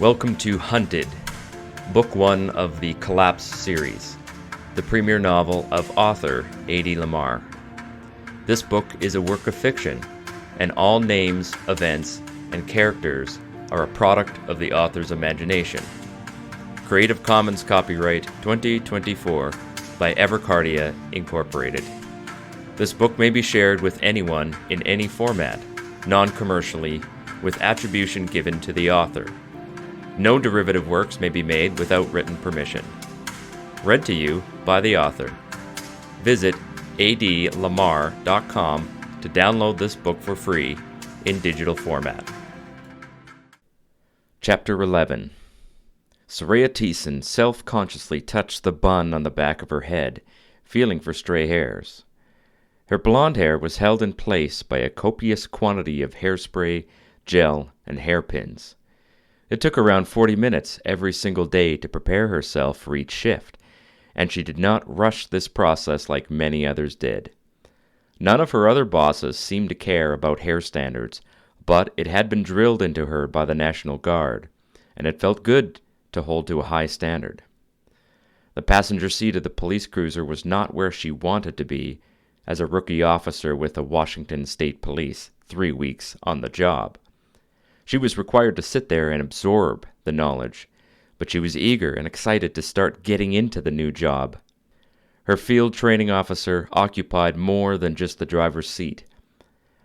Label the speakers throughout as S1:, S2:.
S1: Welcome to Hunted, Book 1 of the Collapse series, the premier novel of author A.D. Lamar. This book is a work of fiction, and all names, events, and characters are a product of the author's imagination. Creative Commons Copyright 2024 by Evercardia Incorporated. This book may be shared with anyone in any format, non-commercially, with attribution given to the author. No derivative works may be made without written permission. Read to you by the author. Visit adlamar.com to download this book for free in digital format. Chapter 11. Soraya Thiessen self-consciously touched the bun on the back of her head, feeling for stray hairs. Her blonde hair was held in place by a copious quantity of hairspray, gel, and hairpins. It took around 40 minutes every single day to prepare herself for each shift, and she did not rush this process like many others did. None of her other bosses seemed to care about hair standards, but it had been drilled into her by the National Guard, and it felt good to hold to a high standard. The passenger seat of the police cruiser was not where she wanted to be as a rookie officer with the Washington State Police, 3 weeks on the job. She was required to sit there and absorb the knowledge, but she was eager and excited to start getting into the new job. Her field training officer occupied more than just the driver's seat.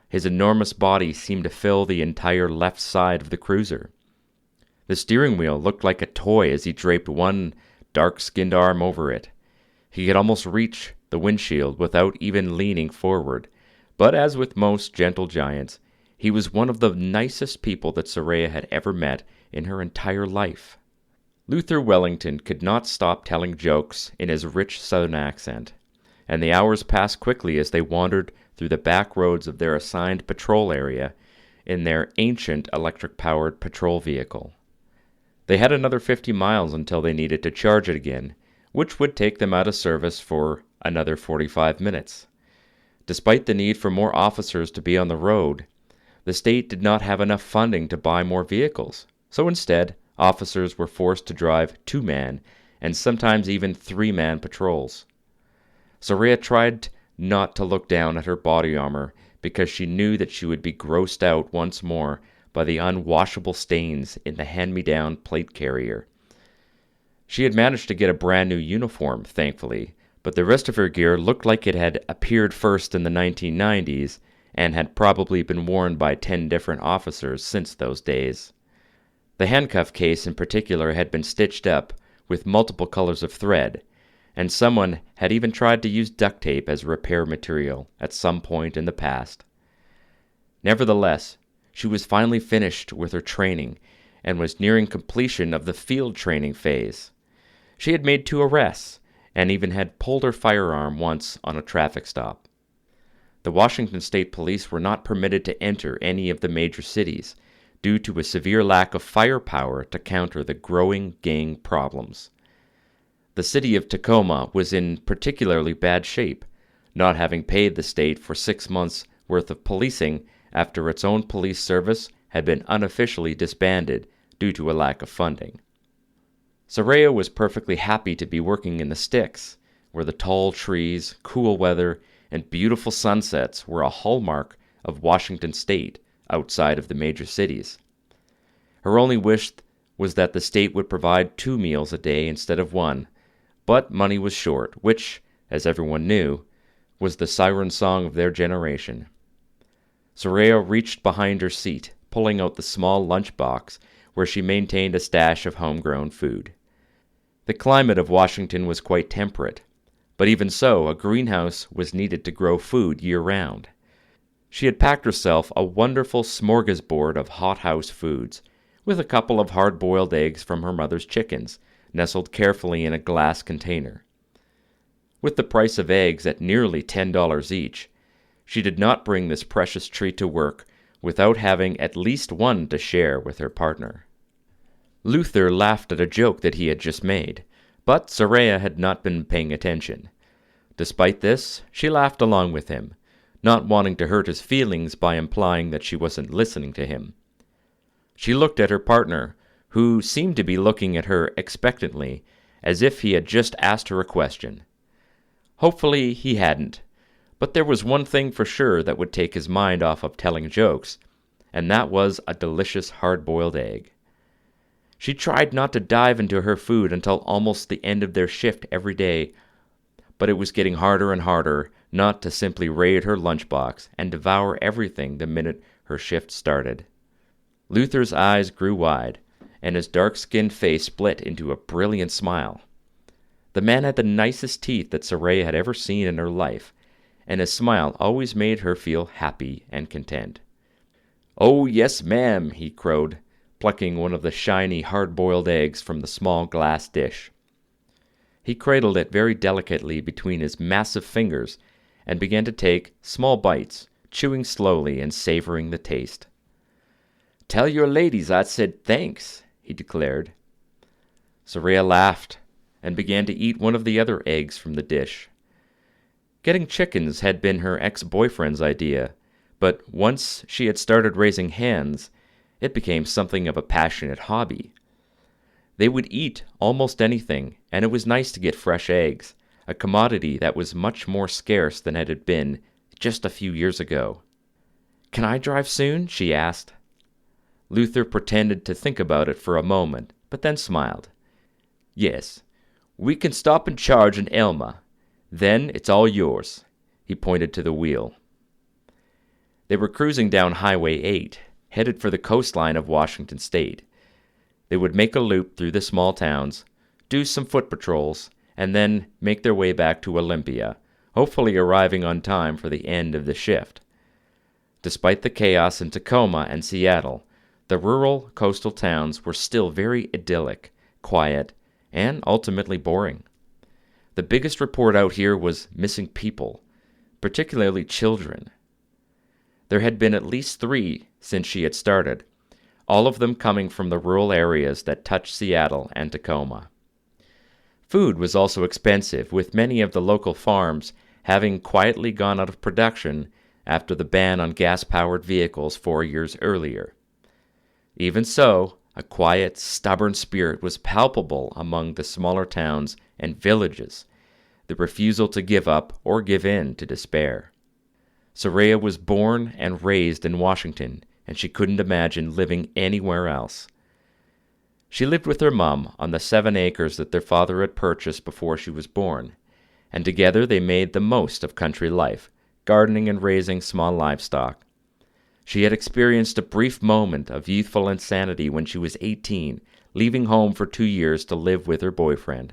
S1: His enormous body seemed to fill the entire left side of the cruiser. The steering wheel looked like a toy as he draped one dark-skinned arm over it. He could almost reach the windshield without even leaning forward, but as with most gentle giants, he was one of the nicest people that Soraya had ever met in her entire life. Luther Wellington could not stop telling jokes in his rich southern accent, and the hours passed quickly as they wandered through the back roads of their assigned patrol area in their ancient electric-powered patrol vehicle. They had another 50 miles until they needed to charge it again, which would take them out of service for another 45 minutes. Despite the need for more officers to be on the road, the state did not have enough funding to buy more vehicles, so instead, officers were forced to drive 2-man and sometimes even 3-man patrols. Soraya tried not to look down at her body armor because she knew that she would be grossed out once more by the unwashable stains in the hand-me-down plate carrier. She had managed to get a brand new uniform, thankfully, but the rest of her gear looked like it had appeared first in the 1990s and had probably been worn by 10 different officers since those days. The handcuff case in particular had been stitched up with multiple colors of thread, and someone had even tried to use duct tape as repair material at some point in the past. Nevertheless, she was finally finished with her training and was nearing completion of the field training phase. She had made 2 arrests and even had pulled her firearm once on a traffic stop. The Washington State Police were not permitted to enter any of the major cities due to a severe lack of firepower to counter the growing gang problems. The city of Tacoma was in particularly bad shape, not having paid the state for 6 months' worth of policing after its own police service had been unofficially disbanded due to a lack of funding. Soraya was perfectly happy to be working in the sticks, where the tall trees, cool weather, and beautiful sunsets were a hallmark of Washington State outside of the major cities. Her only wish was that the state would provide 2 meals a day instead of 1, but money was short, which, as everyone knew, was the siren song of their generation. Soraya reached behind her seat, pulling out the small lunchbox where she maintained a stash of homegrown food. The climate of Washington was quite temperate, but even so, a greenhouse was needed to grow food year-round. She had packed herself a wonderful smorgasbord of hothouse foods, with a couple of hard-boiled eggs from her mother's chickens, nestled carefully in a glass container. With the price of eggs at nearly $10 each, she did not bring this precious treat to work without having at least one to share with her partner. Luther laughed at a joke that he had just made, but Soraya had not been paying attention. Despite this, she laughed along with him, not wanting to hurt his feelings by implying that she wasn't listening to him. She looked at her partner, who seemed to be looking at her expectantly, as if he had just asked her a question. Hopefully he hadn't, but there was one thing for sure that would take his mind off of telling jokes, and that was a delicious hard-boiled egg. She tried not to dive into her food until almost the end of their shift every day, but it was getting harder and harder not to simply raid her lunchbox and devour everything the minute her shift started. Luther's eyes grew wide, and his dark-skinned face split into a brilliant smile. The man had the nicest teeth that Soraya had ever seen in her life, and his smile always made her feel happy and content. "Oh, yes, ma'am," he crowed, plucking one of the shiny, hard-boiled eggs from the small glass dish. He cradled it very delicately between his massive fingers and began to take small bites, chewing slowly and savoring the taste. "Tell your ladies I said thanks," he declared. Soraya laughed and began to eat one of the other eggs from the dish. Getting chickens had been her ex-boyfriend's idea, but once she had started raising hens, it became something of a passionate hobby. They would eat almost anything, and it was nice to get fresh eggs, a commodity that was much more scarce than it had been just a few years ago. "Can I drive soon?" she asked. Luther pretended to think about it for a moment, but then smiled. "Yes, we can stop and charge in Elma. Then it's all yours." He pointed to the wheel. They were cruising down Highway 8, headed for the coastline of Washington State. They would make a loop through the small towns, do some foot patrols, and then make their way back to Olympia, hopefully arriving on time for the end of the shift. Despite the chaos in Tacoma and Seattle, the rural coastal towns were still very idyllic, quiet, and ultimately boring. The biggest report out here was missing people, particularly children. There had been at least 3 since she had started, all of them coming from the rural areas that touched Seattle and Tacoma. Food was also expensive, with many of the local farms having quietly gone out of production after the ban on gas-powered vehicles 4 years earlier. Even so, a quiet, stubborn spirit was palpable among the smaller towns and villages, the refusal to give up or give in to despair. Soraya was born and raised in Washington, and she couldn't imagine living anywhere else. She lived with her mom on the 7 acres that their father had purchased before she was born, and together they made the most of country life, gardening and raising small livestock. She had experienced a brief moment of youthful insanity when she was 18, leaving home for 2 years to live with her boyfriend.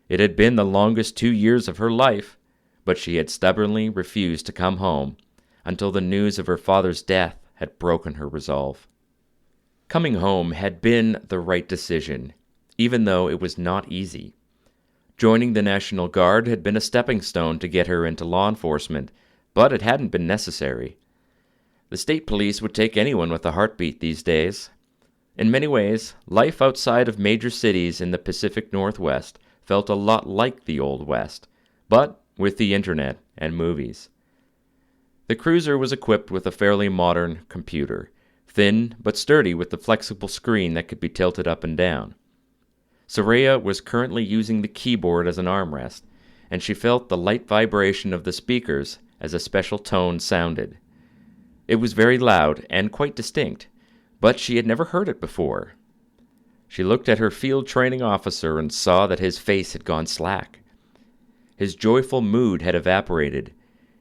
S1: It had been the longest 2 years of her life, but she had stubbornly refused to come home until the news of her father's death had broken her resolve. Coming home had been the right decision, even though it was not easy. Joining the National Guard had been a stepping stone to get her into law enforcement, but it hadn't been necessary. The state police would take anyone with a heartbeat these days. In many ways, life outside of major cities in the Pacific Northwest felt a lot like the Old West, but with the internet and movies. The cruiser was equipped with a fairly modern computer, thin but sturdy with the flexible screen that could be tilted up and down. Soraya was currently using the keyboard as an armrest, and she felt the light vibration of the speakers as a special tone sounded. It was very loud and quite distinct, but she had never heard it before. She looked at her field training officer and saw that his face had gone slack. His joyful mood had evaporated,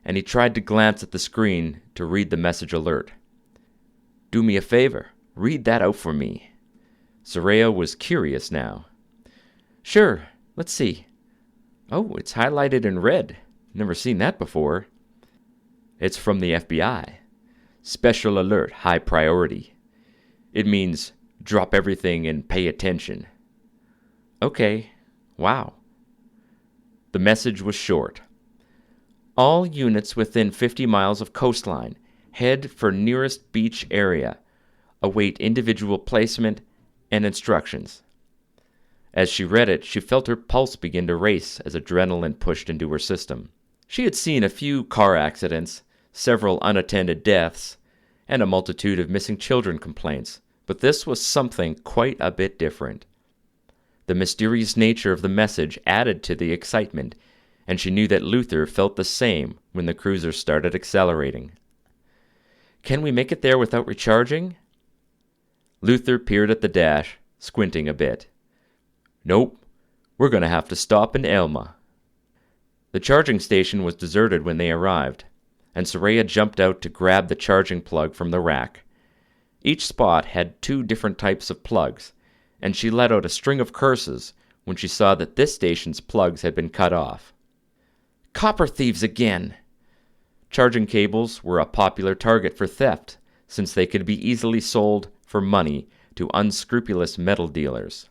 S1: and he tried to glance at the screen to read the message alert. "Do me a favor, read that out for me." Soraya was curious now. "Sure, let's see. Oh, it's highlighted in red. Never seen that before." "It's from the FBI. Special alert, high priority. It means drop everything and pay attention." "Okay, wow." The message was short. "All units within 50 miles of coastline, head for nearest beach area. Await individual placement and instructions." As she read it, she felt her pulse begin to race as adrenaline pushed into her system. She had seen a few car accidents, several unattended deaths, and a multitude of missing children complaints, But this was something quite a bit different. The mysterious nature of the message added to the excitement, and she knew that Luther felt the same when the cruiser started accelerating. "Can we make it there without recharging?" Luther peered at the dash, squinting a bit. "Nope, we're going to have to stop in Elma." The charging station was deserted when they arrived, and Soraya jumped out to grab the charging plug from the rack. Each spot had 2 different types of plugs, and she let out a string of curses when she saw that this station's plugs had been cut off. Copper thieves again! Charging cables were a popular target for theft, since they could be easily sold for money to unscrupulous metal dealers.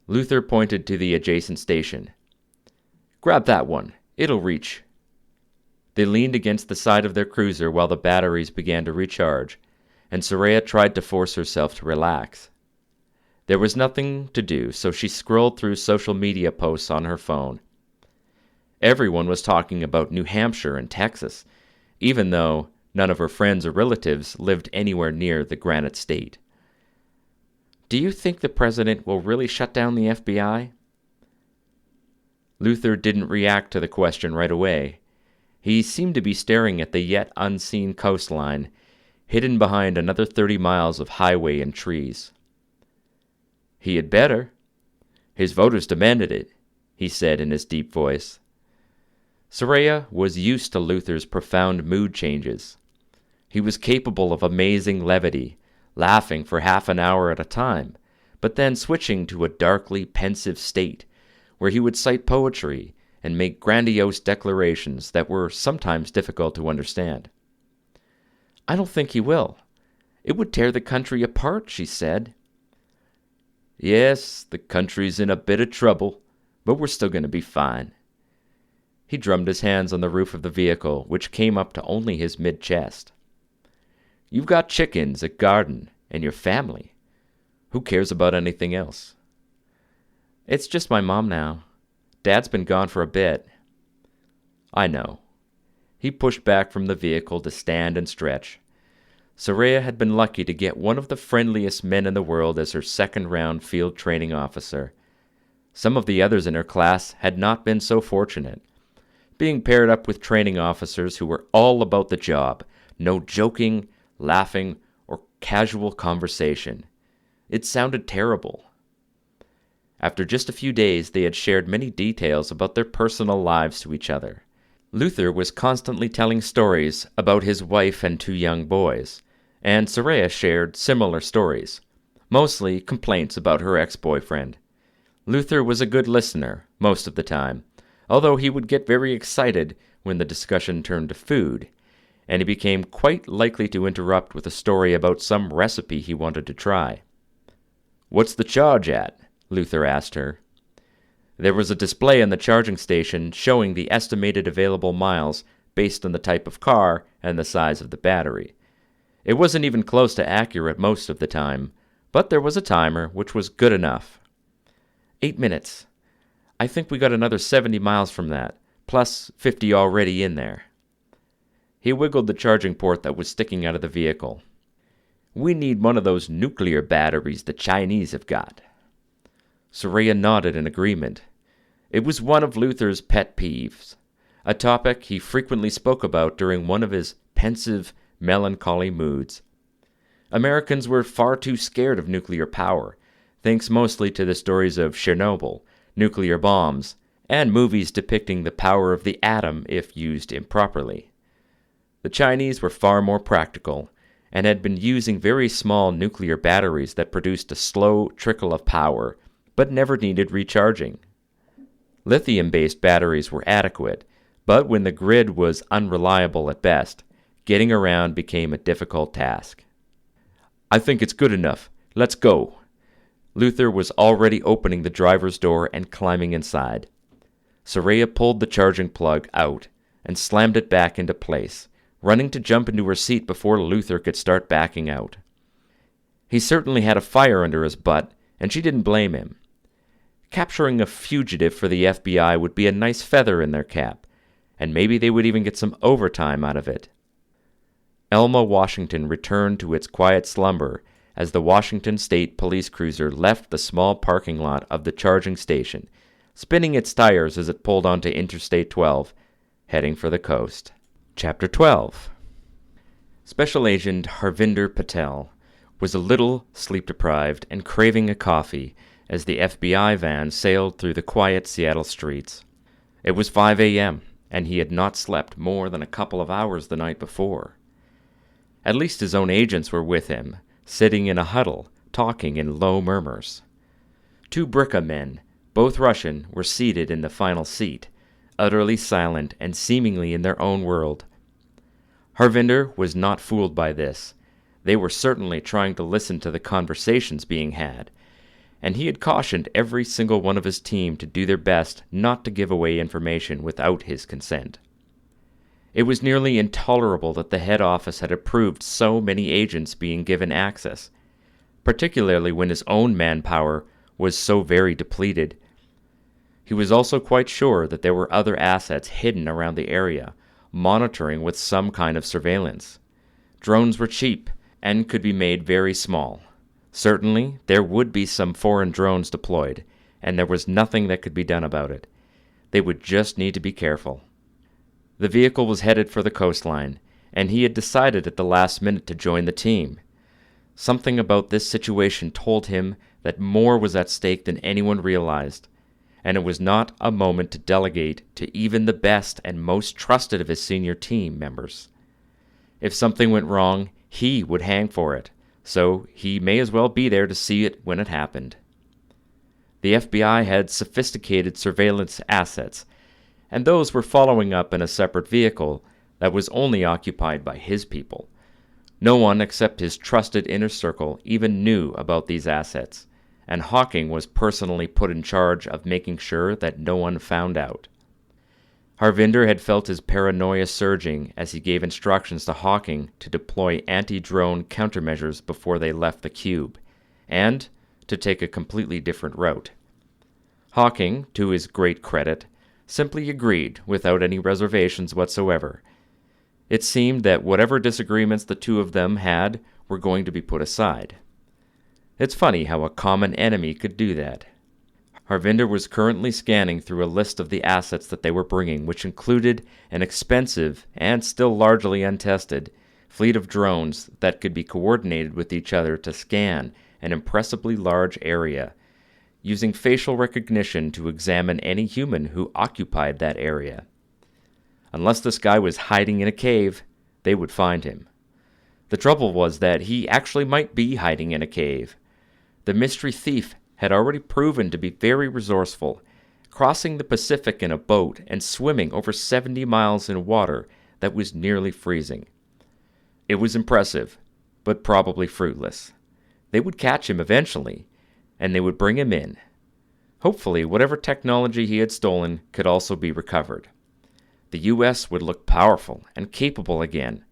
S1: Luther pointed to the adjacent station. "Grab that one. It'll reach." They leaned against the side of their cruiser while the batteries began to recharge, and Soraya tried to force herself to relax. There was nothing to do, so she scrolled through social media posts on her phone. Everyone was talking about New Hampshire and Texas, even though none of her friends or relatives lived anywhere near the Granite State. "Do you think the president will really shut down the FBI?" Luther didn't react to the question right away. He seemed to be staring at the yet unseen coastline, hidden behind another 30 miles of highway and trees. "He had better. His voters demanded it," he said in his deep voice. Soraya was used to Luther's profound mood changes. He was capable of amazing levity, laughing for half an hour at a time, but then switching to a darkly pensive state, where he would cite poetry and make grandiose declarations that were sometimes difficult to understand. "I don't think he will. It would tear the country apart," she said. "Yes, the country's in a bit of trouble, but we're still going to be fine." He drummed his hands on the roof of the vehicle, which came up to only his mid-chest. "You've got chickens, a garden, and your family. Who cares about anything else?" "It's just my mom now. Dad's been gone for a bit." "I know." He pushed back from the vehicle to stand and stretch. Soraya had been lucky to get one of the friendliest men in the world as her second-round field training officer. Some of the others in her class had not been so fortunate, being paired up with training officers who were all about the job, no joking, laughing, or casual conversation. It sounded terrible. After just a few days, they had shared many details about their personal lives to each other. Luther was constantly telling stories about his wife and 2 young boys, and Soraya shared similar stories, mostly complaints about her ex-boyfriend. Luther was a good listener most of the time, although he would get very excited when the discussion turned to food, and he became quite likely to interrupt with a story about some recipe he wanted to try. "What's the charge at?" Luther asked her. There was a display in the charging station showing the estimated available miles based on the type of car and the size of the battery. It wasn't even close to accurate most of the time, but there was a timer, which was good enough. 8 minutes. I think we got another 70 miles from that, plus 50 already in there." He wiggled the charging port that was sticking out of the vehicle. "We need one of those nuclear batteries the Chinese have got." Soraya nodded in agreement. It was one of Luther's pet peeves, a topic he frequently spoke about during one of his pensive, melancholy moods. Americans were far too scared of nuclear power, thanks mostly to the stories of Chernobyl, nuclear bombs, and movies depicting the power of the atom if used improperly. The Chinese were far more practical, and had been using very small nuclear batteries that produced a slow trickle of power, but never needed recharging. Lithium-based batteries were adequate, but when the grid was unreliable at best, getting around became a difficult task. "I think it's good enough. Let's go." Luther was already opening the driver's door and climbing inside. Soraya pulled the charging plug out and slammed it back into place, running to jump into her seat before Luther could start backing out. He certainly had a fire under his butt, and she didn't blame him. Capturing a fugitive for the FBI would be a nice feather in their cap, and maybe they would even get some overtime out of it. Elma, Washington returned to its quiet slumber as the Washington State police cruiser left the small parking lot of the charging station, spinning its tires as it pulled onto Interstate 12, heading for the coast. Chapter 12. Special Agent Harvinder Patel was a little sleep-deprived and craving a coffee as the FBI van sailed through the quiet Seattle streets. It was 5 a.m., and he had not slept more than a couple of hours the night before. At least his own agents were with him, sitting in a huddle, talking in low murmurs. 2 Bricka men, both Russian, were seated in the final seat, utterly silent and seemingly in their own world. Harvinder was not fooled by this. They were certainly trying to listen to the conversations being had, and he had cautioned every single one of his team to do their best not to give away information without his consent. It was nearly intolerable that the head office had approved so many agents being given access, particularly when his own manpower was so very depleted. He was also quite sure that there were other assets hidden around the area, monitoring with some kind of surveillance. Drones were cheap and could be made very small. Certainly, there would be some foreign drones deployed, and there was nothing that could be done about it. They would just need to be careful. The vehicle was headed for the coastline, and he had decided at the last minute to join the team. Something about this situation told him that more was at stake than anyone realized, and it was not a moment to delegate to even the best and most trusted of his senior team members. If something went wrong, he would hang for it, so he may as well be there to see it when it happened. The FBI had sophisticated surveillance assets, and those were following up in a separate vehicle that was only occupied by his people. No one except his trusted inner circle even knew about these assets, and Hawking was personally put in charge of making sure that no one found out. Harvinder had felt his paranoia surging as he gave instructions to Hawking to deploy anti-drone countermeasures before they left the cube, and to take a completely different route. Hawking, to his great credit, simply agreed without any reservations whatsoever. It seemed that whatever disagreements the two of them had were going to be put aside. It's funny how a common enemy could do that. Harvinder was currently scanning through a list of the assets that they were bringing, which included an expensive, and still largely untested, fleet of drones that could be coordinated with each other to scan an impressively large area, using facial recognition to examine any human who occupied that area. Unless this guy was hiding in a cave, they would find him. The trouble was that he actually might be hiding in a cave. The mystery thief had already proven to be very resourceful, crossing the Pacific in a boat and swimming over 70 miles in water that was nearly freezing. It was impressive, but probably fruitless. They would catch him eventually, and they would bring him in. Hopefully, whatever technology he had stolen could also be recovered. The U.S. would look powerful and capable again,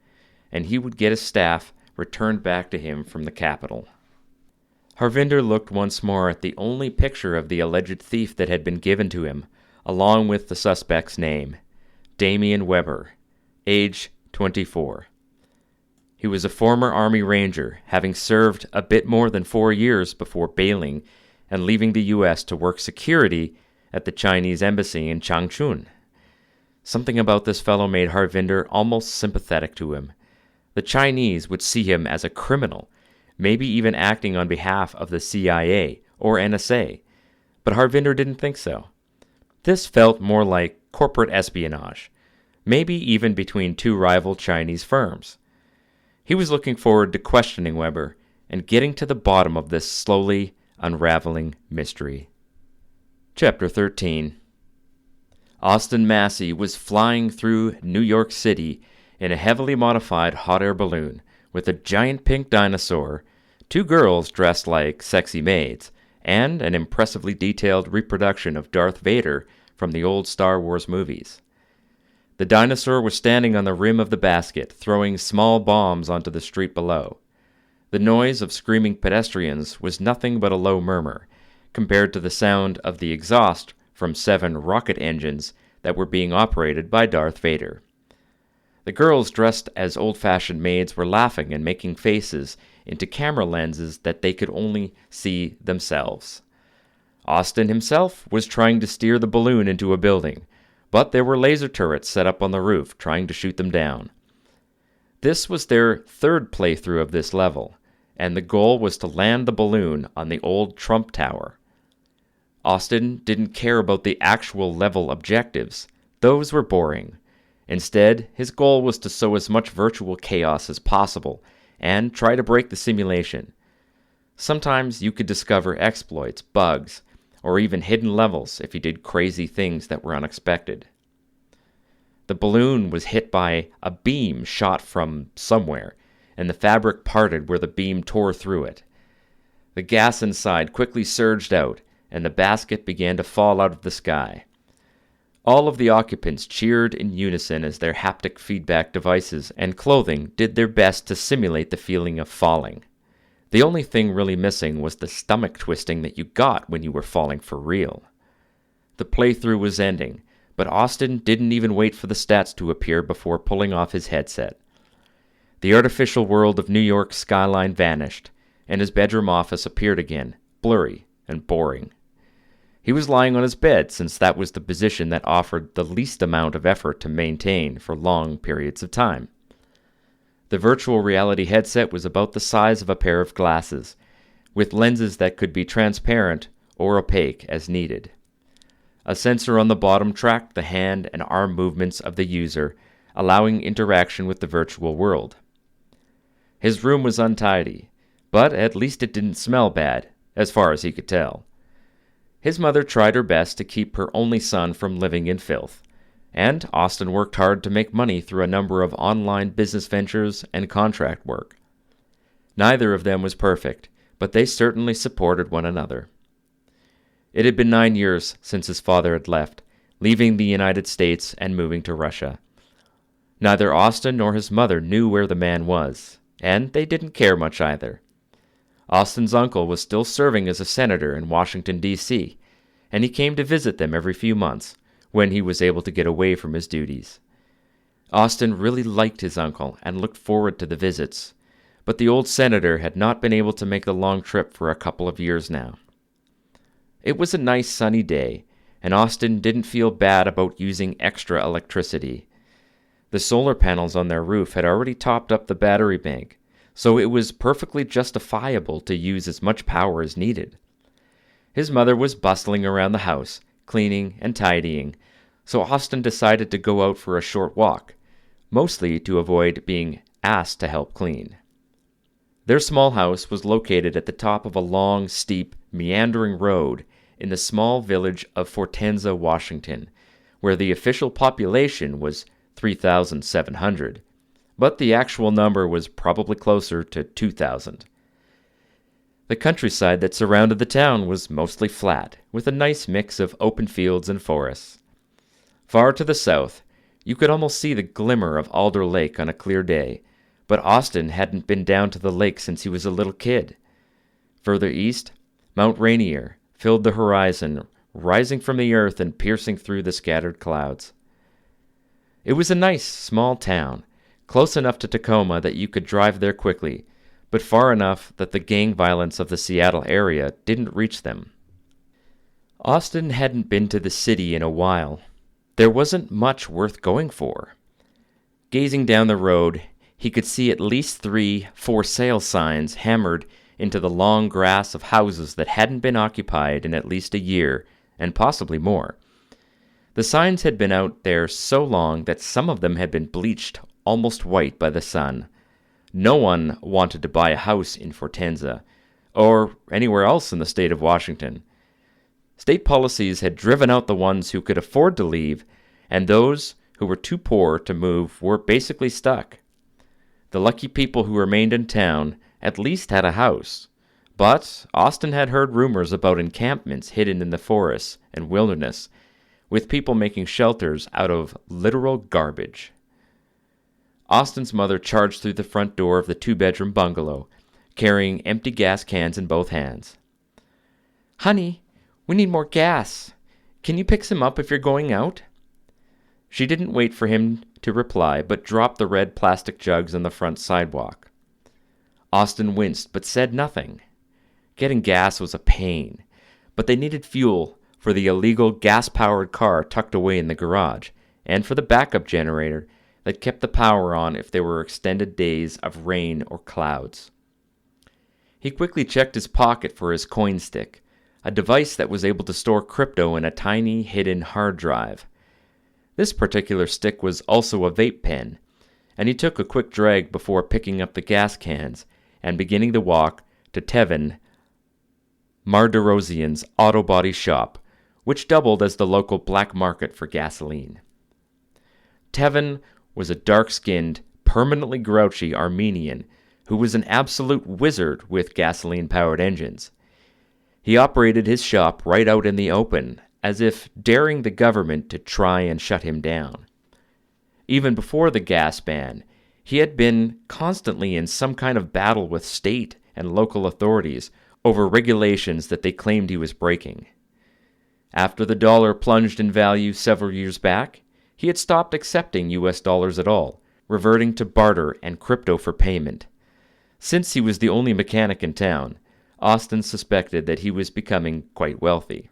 S1: and he would get his staff returned back to him from the capital. Harvinder looked once more at the only picture of the alleged thief that had been given to him, along with the suspect's name, Damien Weber, age 24. He was a former Army Ranger, having served a bit more than 4 years before bailing and leaving the U.S. to work security at the Chinese embassy in Changchun. Something about this fellow made Harvinder almost sympathetic to him. The Chinese would see him as a criminal, maybe even acting on behalf of the CIA or NSA, but Harvinder didn't think so. This felt more like corporate espionage, maybe even between two rival Chinese firms. He was looking forward to questioning Weber and getting to the bottom of this slowly unraveling mystery. Chapter 13. Austin Massey was flying through New York City in a heavily modified hot air balloon with a giant pink dinosaur, 2 girls dressed like sexy maids, and an impressively detailed reproduction of Darth Vader from the old Star Wars movies. The dinosaur was standing on the rim of the basket, throwing small bombs onto the street below. The noise of screaming pedestrians was nothing but a low murmur, compared to the sound of the exhaust from 7 rocket engines that were being operated by Darth Vader. The girls dressed as old-fashioned maids were laughing and making faces into camera lenses that they could only see themselves. Austin himself was trying to steer the balloon into a building, but there were laser turrets set up on the roof trying to shoot them down. This was their third playthrough of this level, and the goal was to land the balloon on the old Trump Tower. Austin didn't care about the actual level objectives. Those were boring. Instead, his goal was to sow as much virtual chaos as possible and try to break the simulation. Sometimes you could discover exploits, bugs, or even hidden levels if you did crazy things that were unexpected. The balloon was hit by a beam shot from somewhere, and the fabric parted where the beam tore through it. The gas inside quickly surged out, and the basket began to fall out of the sky. All of the occupants cheered in unison as their haptic feedback devices and clothing did their best to simulate the feeling of falling. The only thing really missing was the stomach twisting that you got when you were falling for real. The playthrough was ending, but Austin didn't even wait for the stats to appear before pulling off his headset. The artificial world of New York's skyline vanished, and his bedroom office appeared again, blurry and boring. He was lying on his bed since that was the position that offered the least amount of effort to maintain for long periods of time. The virtual reality headset was about the size of a pair of glasses, with lenses that could be transparent or opaque as needed. A sensor on the bottom tracked the hand and arm movements of the user, allowing interaction with the virtual world. His room was untidy, but at least it didn't smell bad, as far as he could tell. His mother tried her best to keep her only son from living in filth, and Austin worked hard to make money through a number of online business ventures and contract work. Neither of them was perfect, but they certainly supported one another. It had been 9 years since his father had left, leaving the United States and moving to Russia. Neither Austin nor his mother knew where the man was, and they didn't care much either. Austin's uncle was still serving as a senator in Washington, D.C., and he came to visit them every few months, when he was able to get away from his duties. Austin really liked his uncle and looked forward to the visits, but the old senator had not been able to make the long trip for a couple of years now. It was a nice sunny day, and Austin didn't feel bad about using extra electricity. The solar panels on their roof had already topped up the battery bank, so it was perfectly justifiable to use as much power as needed. His mother was bustling around the house, cleaning and tidying, so Austin decided to go out for a short walk, mostly to avoid being asked to help clean. Their small house was located at the top of a long, steep, meandering road in the small village of Fortenza, Washington, where the official population was 3,700, but the actual number was probably closer to 2,000. The countryside that surrounded the town was mostly flat, with a nice mix of open fields and forests. Far to the south, you could almost see the glimmer of Alder Lake on a clear day, but Austin hadn't been down to the lake since he was a little kid. Further east, Mount Rainier filled the horizon, rising from the earth and piercing through the scattered clouds. It was a nice, small town, close enough to Tacoma that you could drive there quickly, but far enough that the gang violence of the Seattle area didn't reach them. Austin hadn't been to the city in a while. There wasn't much worth going for. Gazing down the road, he could see at least 3 for sale signs hammered into the long grass of houses that hadn't been occupied in at least a year, and possibly more. The signs had been out there so long that some of them had been bleached almost white by the sun. No one wanted to buy a house in Fortenza, or anywhere else in the state of Washington. State policies had driven out the ones who could afford to leave, and those who were too poor to move were basically stuck. The lucky people who remained in town at least had a house, but Austin had heard rumors about encampments hidden in the forests and wilderness, with people making shelters out of literal garbage. Austin's mother charged through the front door of the 2-bedroom bungalow, carrying empty gas cans in both hands. "Honey, we need more gas. Can you pick some up if you're going out?" She didn't wait for him to reply, but dropped the red plastic jugs on the front sidewalk. Austin winced, but said nothing. Getting gas was a pain, but they needed fuel for the illegal gas-powered car tucked away in the garage, and for the backup generator that kept the power on if there were extended days of rain or clouds. He quickly checked his pocket for his coin stick, a device that was able to store crypto in a tiny, hidden hard drive. This particular stick was also a vape pen, and he took a quick drag before picking up the gas cans and beginning the walk to Tevin Marderosian's auto body shop, which doubled as the local black market for gasoline. Tevin was a dark-skinned, permanently grouchy Armenian who was an absolute wizard with gasoline-powered engines. He operated his shop right out in the open, as if daring the government to try and shut him down. Even before the gas ban, he had been constantly in some kind of battle with state and local authorities over regulations that they claimed he was breaking. After the dollar plunged in value several years back, he had stopped accepting US dollars at all, reverting to barter and crypto for payment. Since he was the only mechanic in town, Austin suspected that he was becoming quite wealthy.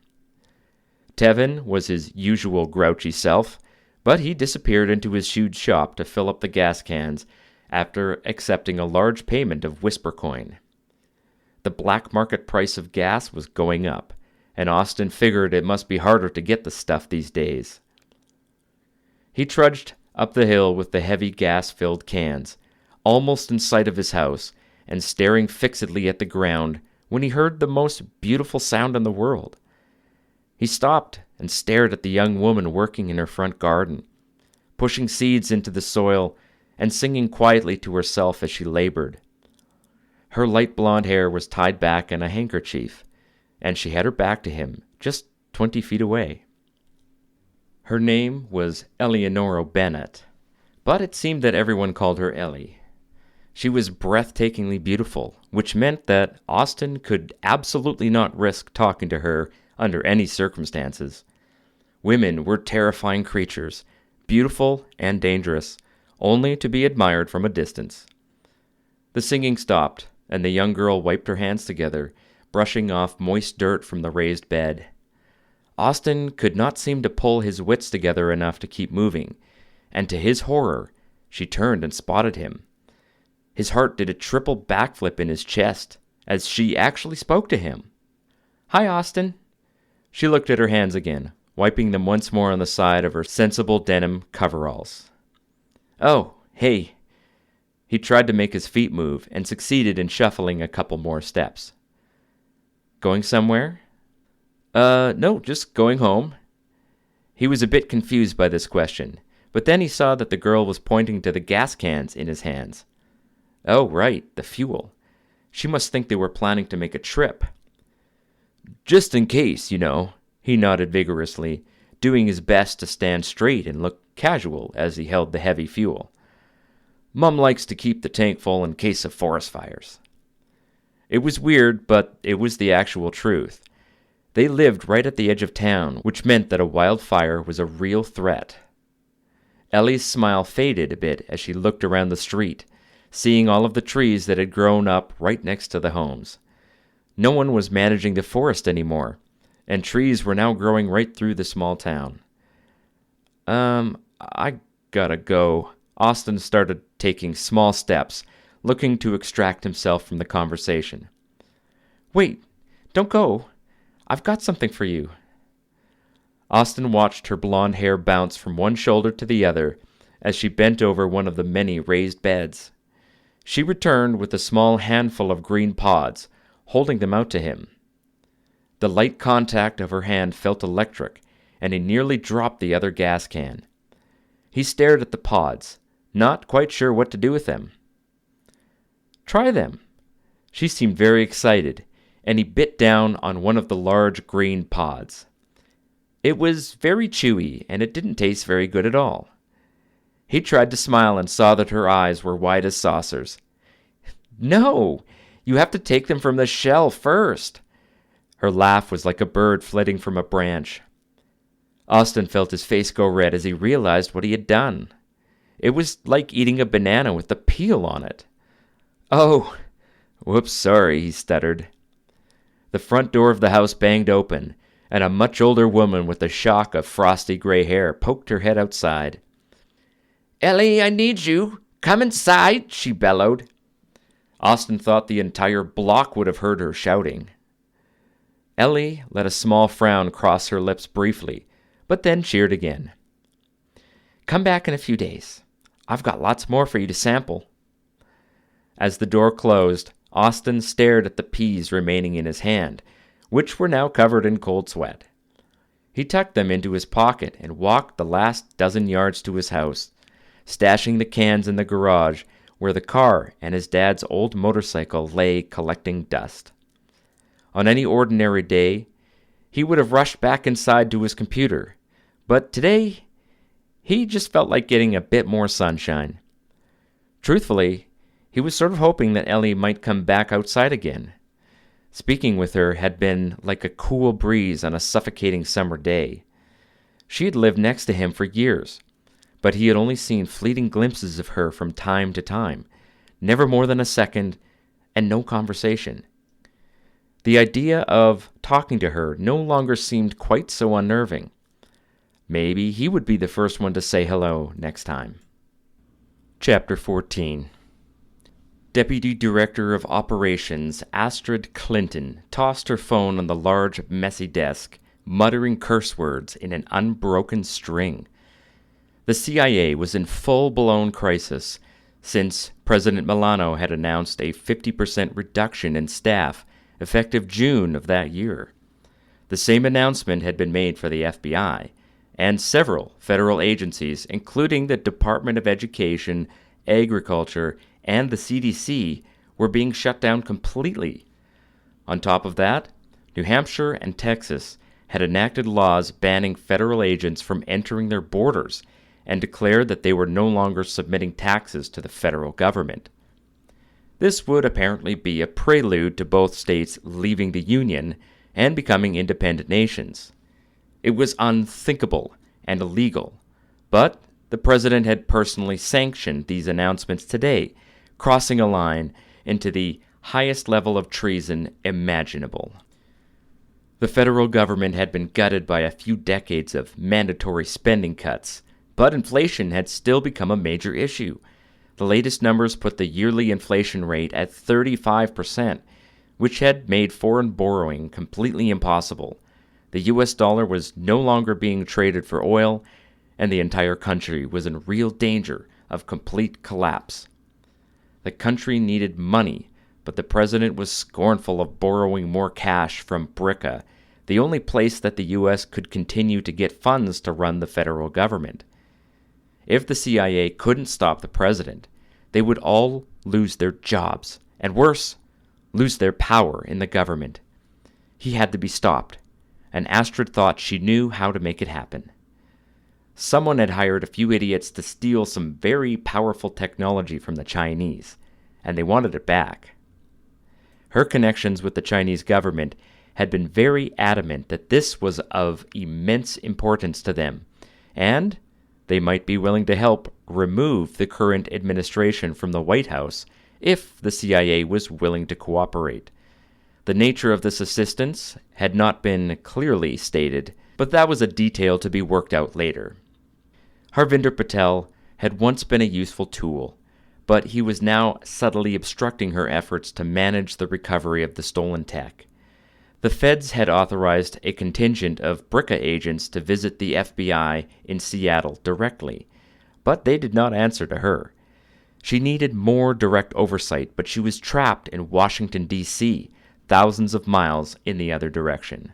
S1: Tevin was his usual grouchy self, but he disappeared into his huge shop to fill up the gas cans after accepting a large payment of Whisper coin. The black market price of gas was going up, and Austin figured it must be harder to get the stuff these days. He trudged up the hill with the heavy gas-filled cans, almost in sight of his house, and staring fixedly at the ground when he heard the most beautiful sound in the world. He stopped and stared at the young woman working in her front garden, pushing seeds into the soil and singing quietly to herself as she labored. Her light blonde hair was tied back in a handkerchief, and she had her back to him, just 20 feet away. Her name was Eleonora Bennett, but it seemed that everyone called her Ellie. She was breathtakingly beautiful, which meant that Austin could absolutely not risk talking to her under any circumstances. Women were terrifying creatures, beautiful and dangerous, only to be admired from a distance. The singing stopped, and the young girl wiped her hands together, brushing off moist dirt from the raised bed. Austin could not seem to pull his wits together enough to keep moving, and to his horror, she turned and spotted him. His heart did a triple backflip in his chest as she actually spoke to him. "Hi, Austin." She looked at her hands again, wiping them once more on the side of her sensible denim coveralls. "Oh, hey." He tried to make his feet move and succeeded in shuffling a couple more steps. "Going somewhere?" No, just going home." He was a bit confused by this question, but then he saw that the girl was pointing to the gas cans in his hands. Oh, right, the fuel. She must think they were planning to make a trip. "Just in case, you know," he nodded vigorously, doing his best to stand straight and look casual as he held the heavy fuel. "Mum likes to keep the tank full in case of forest fires." It was weird, but it was the actual truth. They lived right at the edge of town, which meant that a wildfire was a real threat. Ellie's smile faded a bit as she looked around the street, seeing all of the trees that had grown up right next to the homes. No one was managing the forest anymore, and trees were now growing right through the small town. I gotta go." Austin started taking small steps, looking to extract himself from the conversation. "Wait, don't go. I've got something for you." Austin watched her blonde hair bounce from one shoulder to the other as she bent over one of the many raised beds. She returned with a small handful of green pods, holding them out to him. The light contact of her hand felt electric, and he nearly dropped the other gas can. He stared at the pods, not quite sure what to do with them. "Try them." She seemed very excited, and he bit down on one of the large green pods. It was very chewy, and it didn't taste very good at all. He tried to smile and saw that her eyes were wide as saucers. "No, you have to take them from the shell first." Her laugh was like a bird flitting from a branch. Austin felt his face go red as he realized what he had done. It was like eating a banana with the peel on it. "Oh, whoops, sorry," he stuttered. The front door of the house banged open, and a much older woman with a shock of frosty gray hair poked her head outside. "Ellie, I need you. Come inside," she bellowed. Austin thought the entire block would have heard her shouting. Ellie let a small frown cross her lips briefly, but then cheered again. "Come back in a few days. I've got lots more for you to sample." As the door closed, Austin stared at the peas remaining in his hand, which were now covered in cold sweat. He tucked them into his pocket and walked the last dozen yards to his house, stashing the cans in the garage where the car and his dad's old motorcycle lay collecting dust. On any ordinary day, he would have rushed back inside to his computer, but today, he just felt like getting a bit more sunshine. Truthfully, he was sort of hoping that Ellie might come back outside again. Speaking with her had been like a cool breeze on a suffocating summer day. She had lived next to him for years, but he had only seen fleeting glimpses of her from time to time, never more than a second, and no conversation. The idea of talking to her no longer seemed quite so unnerving. Maybe he would be the first one to say hello next time. Chapter 14. Deputy Director of Operations Astrid Clinton tossed her phone on the large, messy desk, muttering curse words in an unbroken string. The CIA was in full-blown crisis since President Milano had announced a 50% reduction in staff effective June of that year. The same announcement had been made for the FBI and several federal agencies, including the Department of Education, Agriculture, and the CDC, were being shut down completely. On top of that, New Hampshire and Texas had enacted laws banning federal agents from entering their borders and declared that they were no longer submitting taxes to the federal government. This would apparently be a prelude to both states leaving the Union and becoming independent nations. It was unthinkable and illegal, but the president had personally sanctioned these announcements today, crossing a line into the highest level of treason imaginable. The federal government had been gutted by a few decades of mandatory spending cuts, but inflation had still become a major issue. The latest numbers put the yearly inflation rate at 35%, which had made foreign borrowing completely impossible. The US dollar was no longer being traded for oil, and the entire country was in real danger of complete collapse. The country needed money, but the president was scornful of borrowing more cash from BRICA, the only place that the US could continue to get funds to run the federal government. If the CIA couldn't stop the president, they would all lose their jobs, and worse, lose their power in the government. He had to be stopped, and Astrid thought she knew how to make it happen. Someone had hired a few idiots to steal some very powerful technology from the Chinese, and they wanted it back. Her connections with the Chinese government had been very adamant that this was of immense importance to them, and they might be willing to help remove the current administration from the White House if the CIA was willing to cooperate. The nature of this assistance had not been clearly stated, but that was a detail to be worked out later. Harvinder Patel had once been a useful tool, but he was now subtly obstructing her efforts to manage the recovery of the stolen tech. The feds had authorized a contingent of BRICA agents to visit the FBI in Seattle directly, but they did not answer to her. She needed more direct oversight, but she was trapped in Washington, D.C., thousands of miles in the other direction.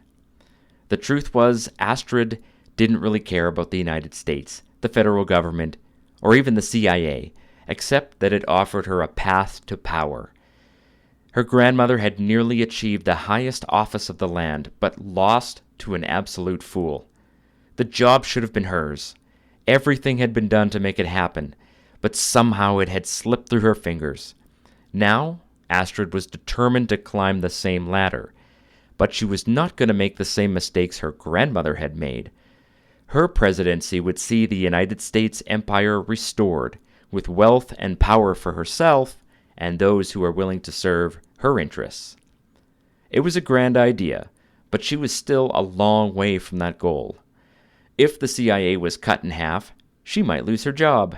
S1: The truth was, Astrid didn't really care about the United States, the federal government, or even the CIA, except that it offered her a path to power. Her grandmother had nearly achieved the highest office of the land, but lost to an absolute fool. The job should have been hers. Everything had been done to make it happen, but somehow it had slipped through her fingers. Now, Astrid was determined to climb the same ladder, but she was not going to make the same mistakes her grandmother had made. Her presidency would see the United States empire restored, with wealth and power for herself and those who are willing to serve her interests. It was a grand idea, but she was still a long way from that goal. If the CIA was cut in half, she might lose her job.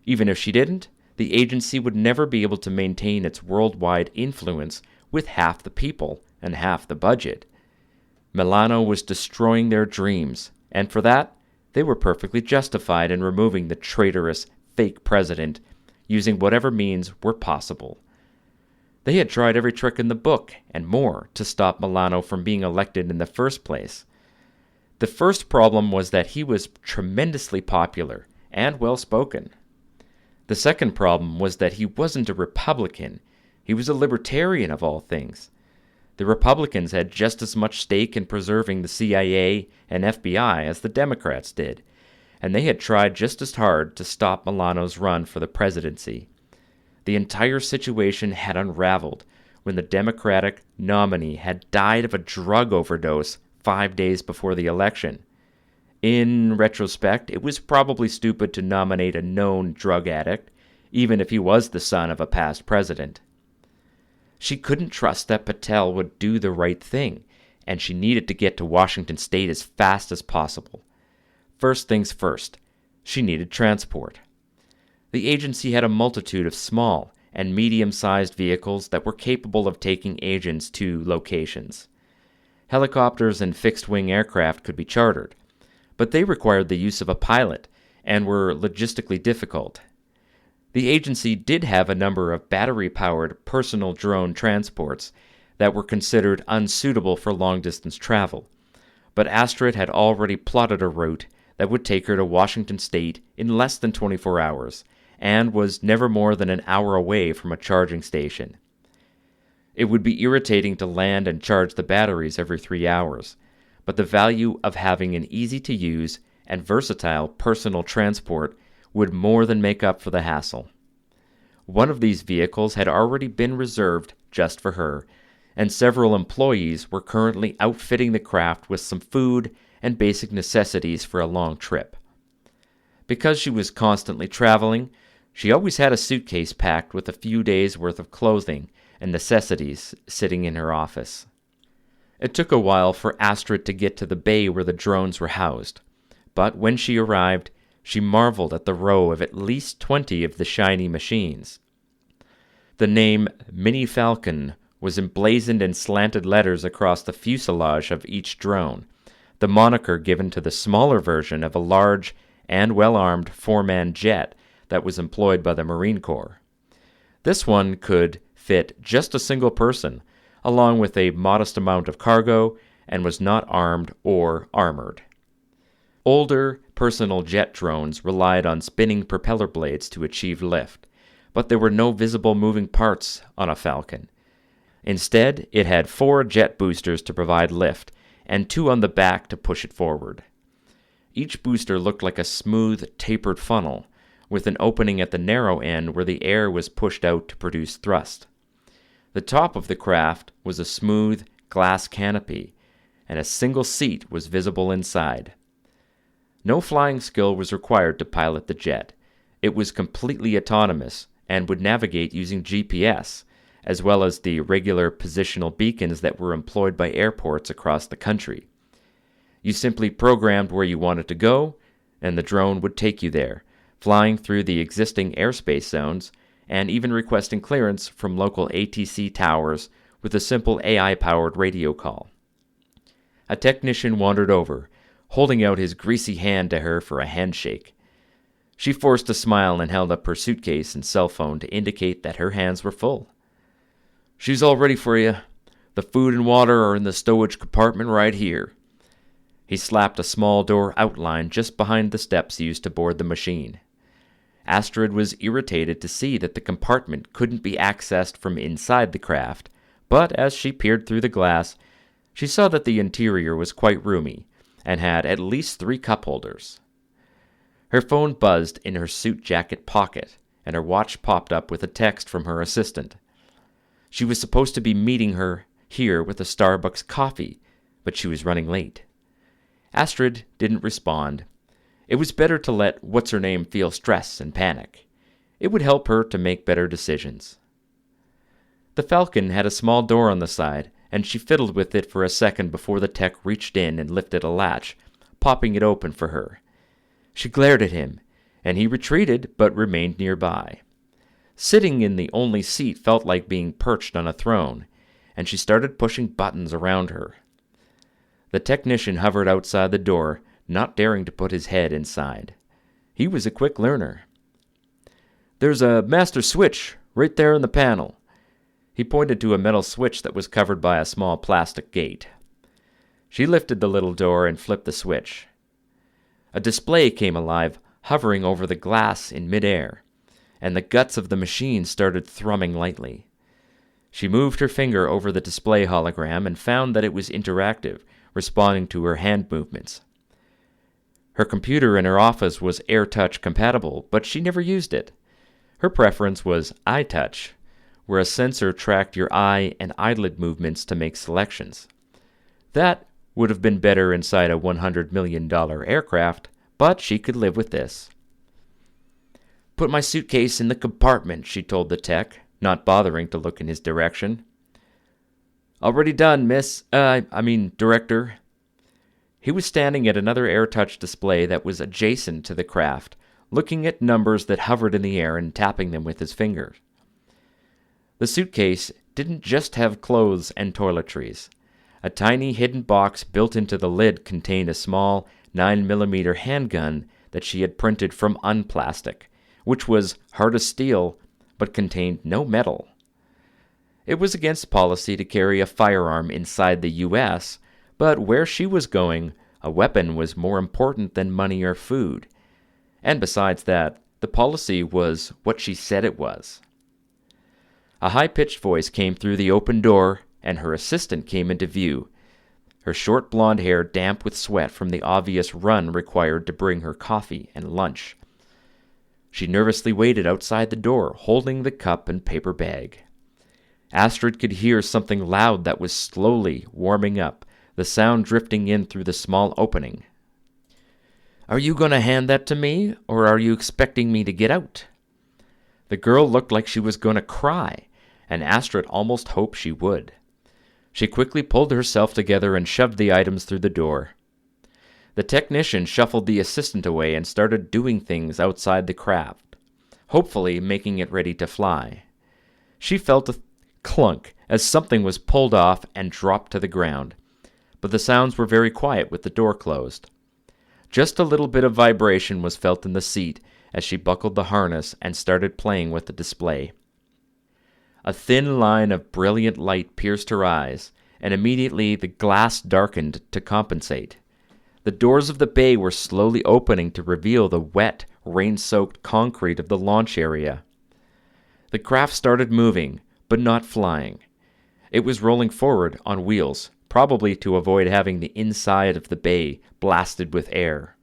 S1: Even if she didn't, the agency would never be able to maintain its worldwide influence with half the people and half the budget. Milano was destroying their dreams, and for that, they were perfectly justified in removing the traitorous, fake president, using whatever means were possible. They had tried every trick in the book, and more, to stop Milano from being elected in the first place. The first problem was that he was tremendously popular and well-spoken. The second problem was that he wasn't a Republican. He was a libertarian of all things. The Republicans had just as much stake in preserving the CIA and FBI as the Democrats did, and they had tried just as hard to stop Milano's run for the presidency. The entire situation had unraveled when the Democratic nominee had died of a drug overdose 5 days before the election. In retrospect, it was probably stupid to nominate a known drug addict, even if he was the son of a past president. She couldn't trust that Patel would do the right thing, and she needed to get to Washington State as fast as possible. First things first, she needed transport. The agency had a multitude of small and medium-sized vehicles that were capable of taking agents to locations. Helicopters and fixed-wing aircraft could be chartered, but they required the use of a pilot and were logistically difficult. The agency did have a number of battery-powered personal drone transports that were considered unsuitable for long-distance travel, but Astrid had already plotted a route that would take her to Washington State in less than 24 hours, and was never more than an hour away from a charging station. It would be irritating to land and charge the batteries every 3 hours, but the value of having an easy-to-use and versatile personal transport would more than make up for the hassle. One of these vehicles had already been reserved just for her, and several employees were currently outfitting the craft with some food and basic necessities for a long trip. Because she was constantly traveling, she always had a suitcase packed with a few days' worth of clothing and necessities sitting in her office. It took a while for Astrid to get to the bay where the drones were housed, but when she arrived, she marveled at the row of at least 20 of the shiny machines. The name Mini Falcon was emblazoned in slanted letters across the fuselage of each drone, the moniker given to the smaller version of a large and well-armed 4-man jet that was employed by the Marine Corps. This one could fit just a single person, along with a modest amount of cargo, and was not armed or armored. Older personal jet drones relied on spinning propeller blades to achieve lift, but there were no visible moving parts on a Falcon. Instead, it had 4 jet boosters to provide lift, and 2 on the back to push it forward. Each booster looked like a smooth, tapered funnel, with an opening at the narrow end where the air was pushed out to produce thrust. The top of the craft was a smooth, glass canopy, and a single seat was visible inside. No flying skill was required to pilot the jet. It was completely autonomous and would navigate using GPS, as well as the regular positional beacons that were employed by airports across the country. You simply programmed where you wanted to go, and the drone would take you there, flying through the existing airspace zones, and even requesting clearance from local ATC towers with a simple AI-powered radio call. A technician wandered over, holding out his greasy hand to her for a handshake. She forced a smile and held up her suitcase and cell phone to indicate that her hands were full. "She's all ready for you. The food and water are in the stowage compartment right here." He slapped a small door outline just behind the steps used to board the machine. Astrid was irritated to see that the compartment couldn't be accessed from inside the craft, but as she peered through the glass, she saw that the interior was quite roomy and had at least 3 cup holders. Her phone buzzed in her suit jacket pocket, and her watch popped up with a text from her assistant. She was supposed to be meeting her here with a Starbucks coffee, but she was running late. Astrid didn't respond. It was better to let What's-Her-Name feel stress and panic. It would help her to make better decisions. The Falcon had a small door on the side, and she fiddled with it for a second before the tech reached in and lifted a latch, popping it open for her. She glared at him, and he retreated but remained nearby. Sitting in the only seat felt like being perched on a throne, and she started pushing buttons around her. The technician hovered outside the door, not daring to put his head inside. He was a quick learner. "There's a master switch right there in the panel." He pointed to a metal switch that was covered by a small plastic gate. She lifted the little door and flipped the switch. A display came alive, hovering over the glass in midair, and the guts of the machine started thrumming lightly. She moved her finger over the display hologram and found that it was interactive, responding to her hand movements. Her computer in her office was AirTouch compatible, but she never used it. Her preference was iTouch, where a sensor tracked your eye and eyelid movements to make selections. That would have been better inside a $100 million aircraft, but she could live with this. "Put my suitcase in the compartment," she told the tech, not bothering to look in his direction. "Already done, Director." He was standing at another AirTouch display that was adjacent to the craft, looking at numbers that hovered in the air and tapping them with his fingers. The suitcase didn't just have clothes and toiletries. A tiny hidden box built into the lid contained a small 9mm handgun that she had printed from unplastic, which was hard as steel but contained no metal. It was against policy to carry a firearm inside the U.S., but where she was going, a weapon was more important than money or food. And besides that, the policy was what she said it was. A high-pitched voice came through the open door, and her assistant came into view, her short blonde hair damp with sweat from the obvious run required to bring her coffee and lunch. She nervously waited outside the door, holding the cup and paper bag. Astrid could hear something loud that was slowly warming up, the sound drifting in through the small opening. "Are you going to hand that to me, or are you expecting me to get out?" The girl looked like she was going to cry, and Astrid almost hoped she would. She quickly pulled herself together and shoved the items through the door. The technician shuffled the assistant away and started doing things outside the craft, hopefully making it ready to fly. She felt a clunk as something was pulled off and dropped to the ground, but the sounds were very quiet with the door closed. Just a little bit of vibration was felt in the seat as she buckled the harness and started playing with the display. A thin line of brilliant light pierced her eyes, and immediately the glass darkened to compensate. The doors of the bay were slowly opening to reveal the wet, rain-soaked concrete of the launch area. The craft started moving, but not flying. It was rolling forward on wheels, probably to avoid having the inside of the bay blasted with air.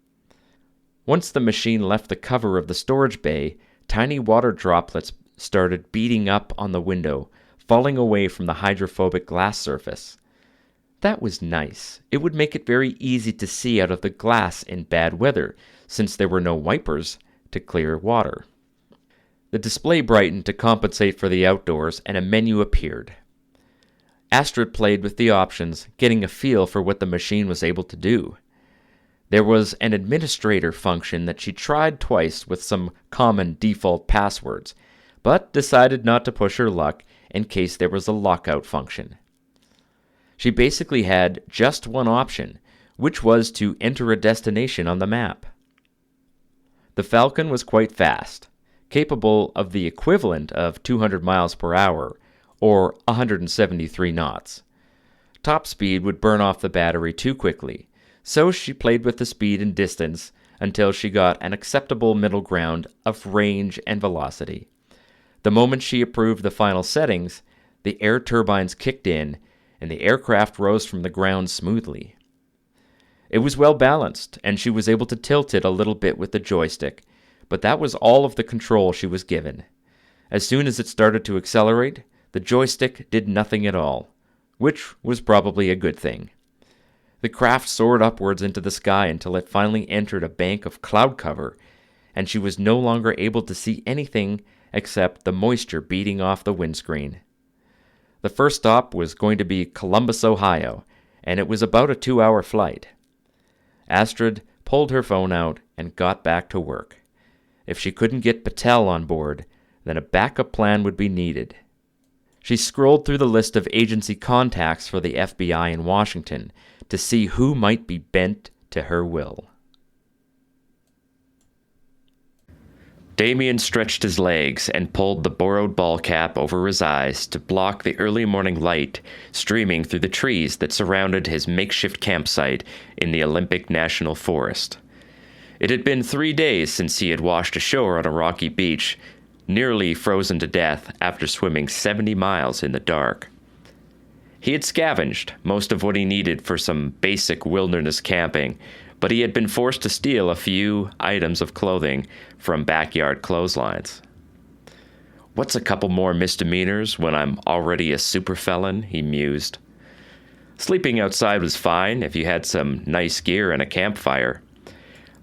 S1: Once the machine left the cover of the storage bay, tiny water droplets started beating up on the window, falling away from the hydrophobic glass surface. That was nice. It would make it very easy to see out of the glass in bad weather, since there were no wipers to clear water. The display brightened to compensate for the outdoors, and a menu appeared. Astrid played with the options, getting a feel for what the machine was able to do. There was an administrator function that she tried twice with some common default passwords, but decided not to push her luck in case there was a lockout function. She basically had just one option, which was to enter a destination on the map. The Falcon was quite fast, capable of the equivalent of 200 miles per hour, or 173 knots. Top speed would burn off the battery too quickly, so she played with the speed and distance until she got an acceptable middle ground of range and velocity. The moment she approved the final settings, the air turbines kicked in, and the aircraft rose from the ground smoothly. It was well balanced, and she was able to tilt it a little bit with the joystick, but that was all of the control she was given. As soon as it started to accelerate, the joystick did nothing at all, which was probably a good thing. The craft soared upwards into the sky until it finally entered a bank of cloud cover, and she was no longer able to see anything except the moisture beating off the windscreen. The first stop was going to be Columbus, Ohio, and it was about a 2-hour flight. Astrid pulled her phone out and got back to work. If she couldn't get Patel on board, then a backup plan would be needed. She scrolled through the list of agency contacts for the FBI in Washington to see who might be bent to her will. Damien stretched his legs and pulled the borrowed ball cap over his eyes to block the early morning light streaming through the trees that surrounded his makeshift campsite in the Olympic National Forest. It had been 3 days since he had washed ashore on a rocky beach, nearly frozen to death after swimming 70 miles in the dark. He had scavenged most of what he needed for some basic wilderness camping, but he had been forced to steal a few items of clothing from backyard clotheslines. What's a couple more misdemeanors when I'm already a super felon, he mused. Sleeping outside was fine if you had some nice gear and a campfire,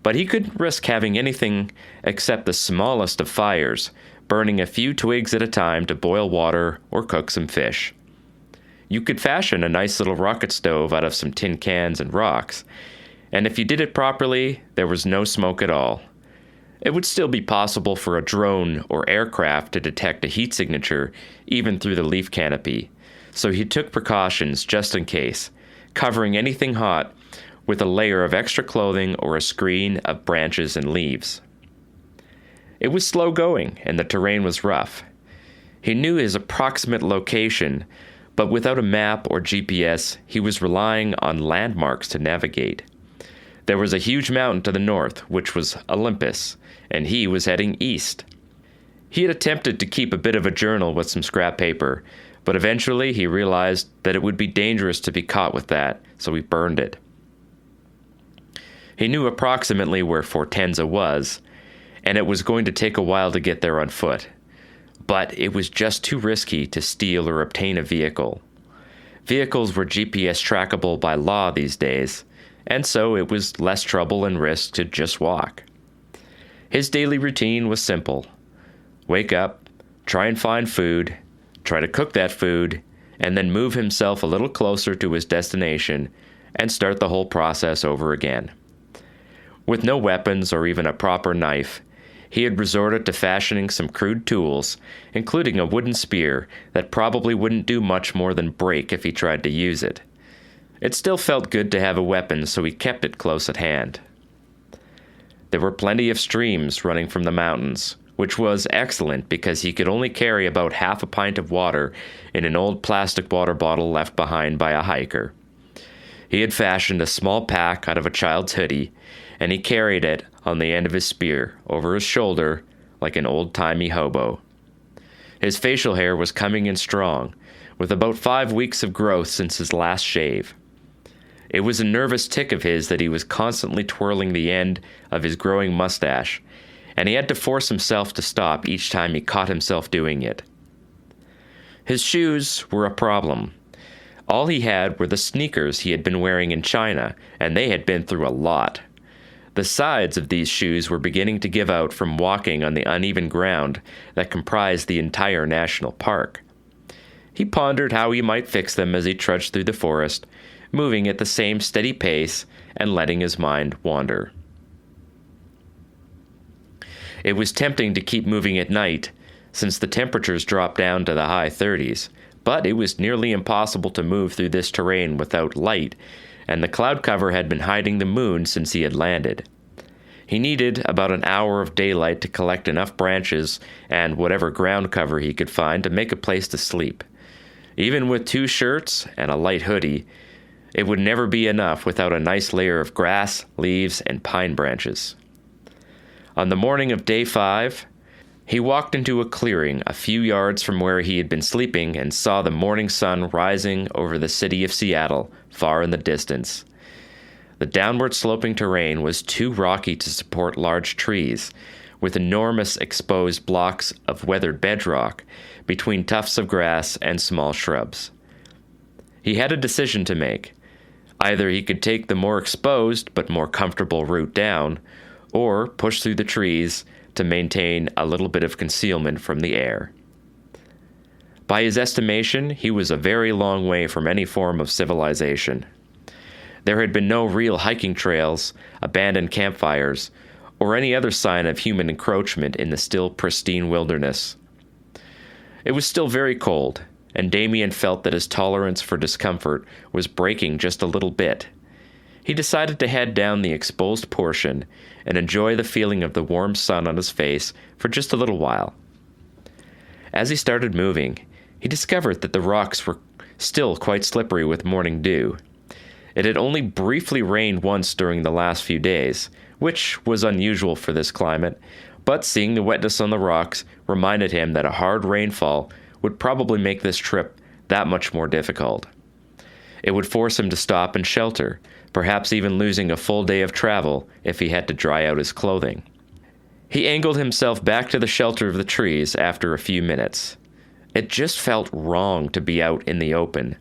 S1: but he couldn't risk having anything except the smallest of fires, burning a few twigs at a time to boil water or cook some fish. You could fashion a nice little rocket stove out of some tin cans and rocks, and if you did it properly, there was no smoke at all. It would still be possible for a drone or aircraft to detect a heat signature even through the leaf canopy, so he took precautions just in case, covering anything hot with a layer of extra clothing or a screen of branches and leaves. It was slow going, and the terrain was rough. He knew his approximate location, but without a map or GPS, he was relying on landmarks to navigate. There was a huge mountain to the north, which was Olympus, and he was heading east. He had attempted to keep a bit of a journal with some scrap paper, but eventually he realized that it would be dangerous to be caught with that, so he burned it. He knew approximately where Fortenza was, and it was going to take a while to get there on foot. But it was just too risky to steal or obtain a vehicle. Vehicles were GPS trackable by law these days, and so it was less trouble and risk to just walk. His daily routine was simple. Wake up, try and find food, try to cook that food, and then move himself a little closer to his destination and start the whole process over again. With no weapons or even a proper knife, he had resorted to fashioning some crude tools, including a wooden spear that probably wouldn't do much more than break if he tried to use it. It still felt good to have a weapon, so he kept it close at hand. There were plenty of streams running from the mountains, which was excellent because he could only carry about half a pint of water in an old plastic water bottle left behind by a hiker. He had fashioned a small pack out of a child's hoodie, and he carried it on the end of his spear over his shoulder like an old-timey hobo. His facial hair was coming in strong, with about 5 weeks of growth since his last shave. It was a nervous tic of his that he was constantly twirling the end of his growing mustache, and he had to force himself to stop each time he caught himself doing it. His shoes were a problem. All he had were the sneakers he had been wearing in China, and they had been through a lot. The sides of these shoes were beginning to give out from walking on the uneven ground that comprised the entire national park. He pondered how he might fix them as he trudged through the forest, moving at the same steady pace and letting his mind wander. It was tempting to keep moving at night, since the temperatures dropped down to the high 30s, but it was nearly impossible to move through this terrain without light, and the cloud cover had been hiding the moon since he had landed. He needed about an hour of daylight to collect enough branches and whatever ground cover he could find to make a place to sleep. Even with 2 shirts and a light hoodie, it would never be enough without a nice layer of grass, leaves, and pine branches. On the morning of day 5, he walked into a clearing a few yards from where he had been sleeping and saw the morning sun rising over the city of Seattle, far in the distance. The downward sloping terrain was too rocky to support large trees, with enormous exposed blocks of weathered bedrock between tufts of grass and small shrubs. He had a decision to make. Either he could take the more exposed but more comfortable route down, or push through the trees to maintain a little bit of concealment from the air. By his estimation, he was a very long way from any form of civilization. There had been no real hiking trails, abandoned campfires, or any other sign of human encroachment in the still pristine wilderness. It was still very cold, and Damien felt that his tolerance for discomfort was breaking just a little bit. He decided to head down the exposed portion and enjoy the feeling of the warm sun on his face for just a little while. As he started moving, he discovered that the rocks were still quite slippery with morning dew. It had only briefly rained once during the last few days, which was unusual for this climate, but seeing the wetness on the rocks reminded him that a hard rainfall would probably make this trip that much more difficult. It would force him to stop and shelter, perhaps even losing a full day of travel if he had to dry out his clothing. He angled himself back to the shelter of the trees after a few minutes. It just felt wrong to be out in the open,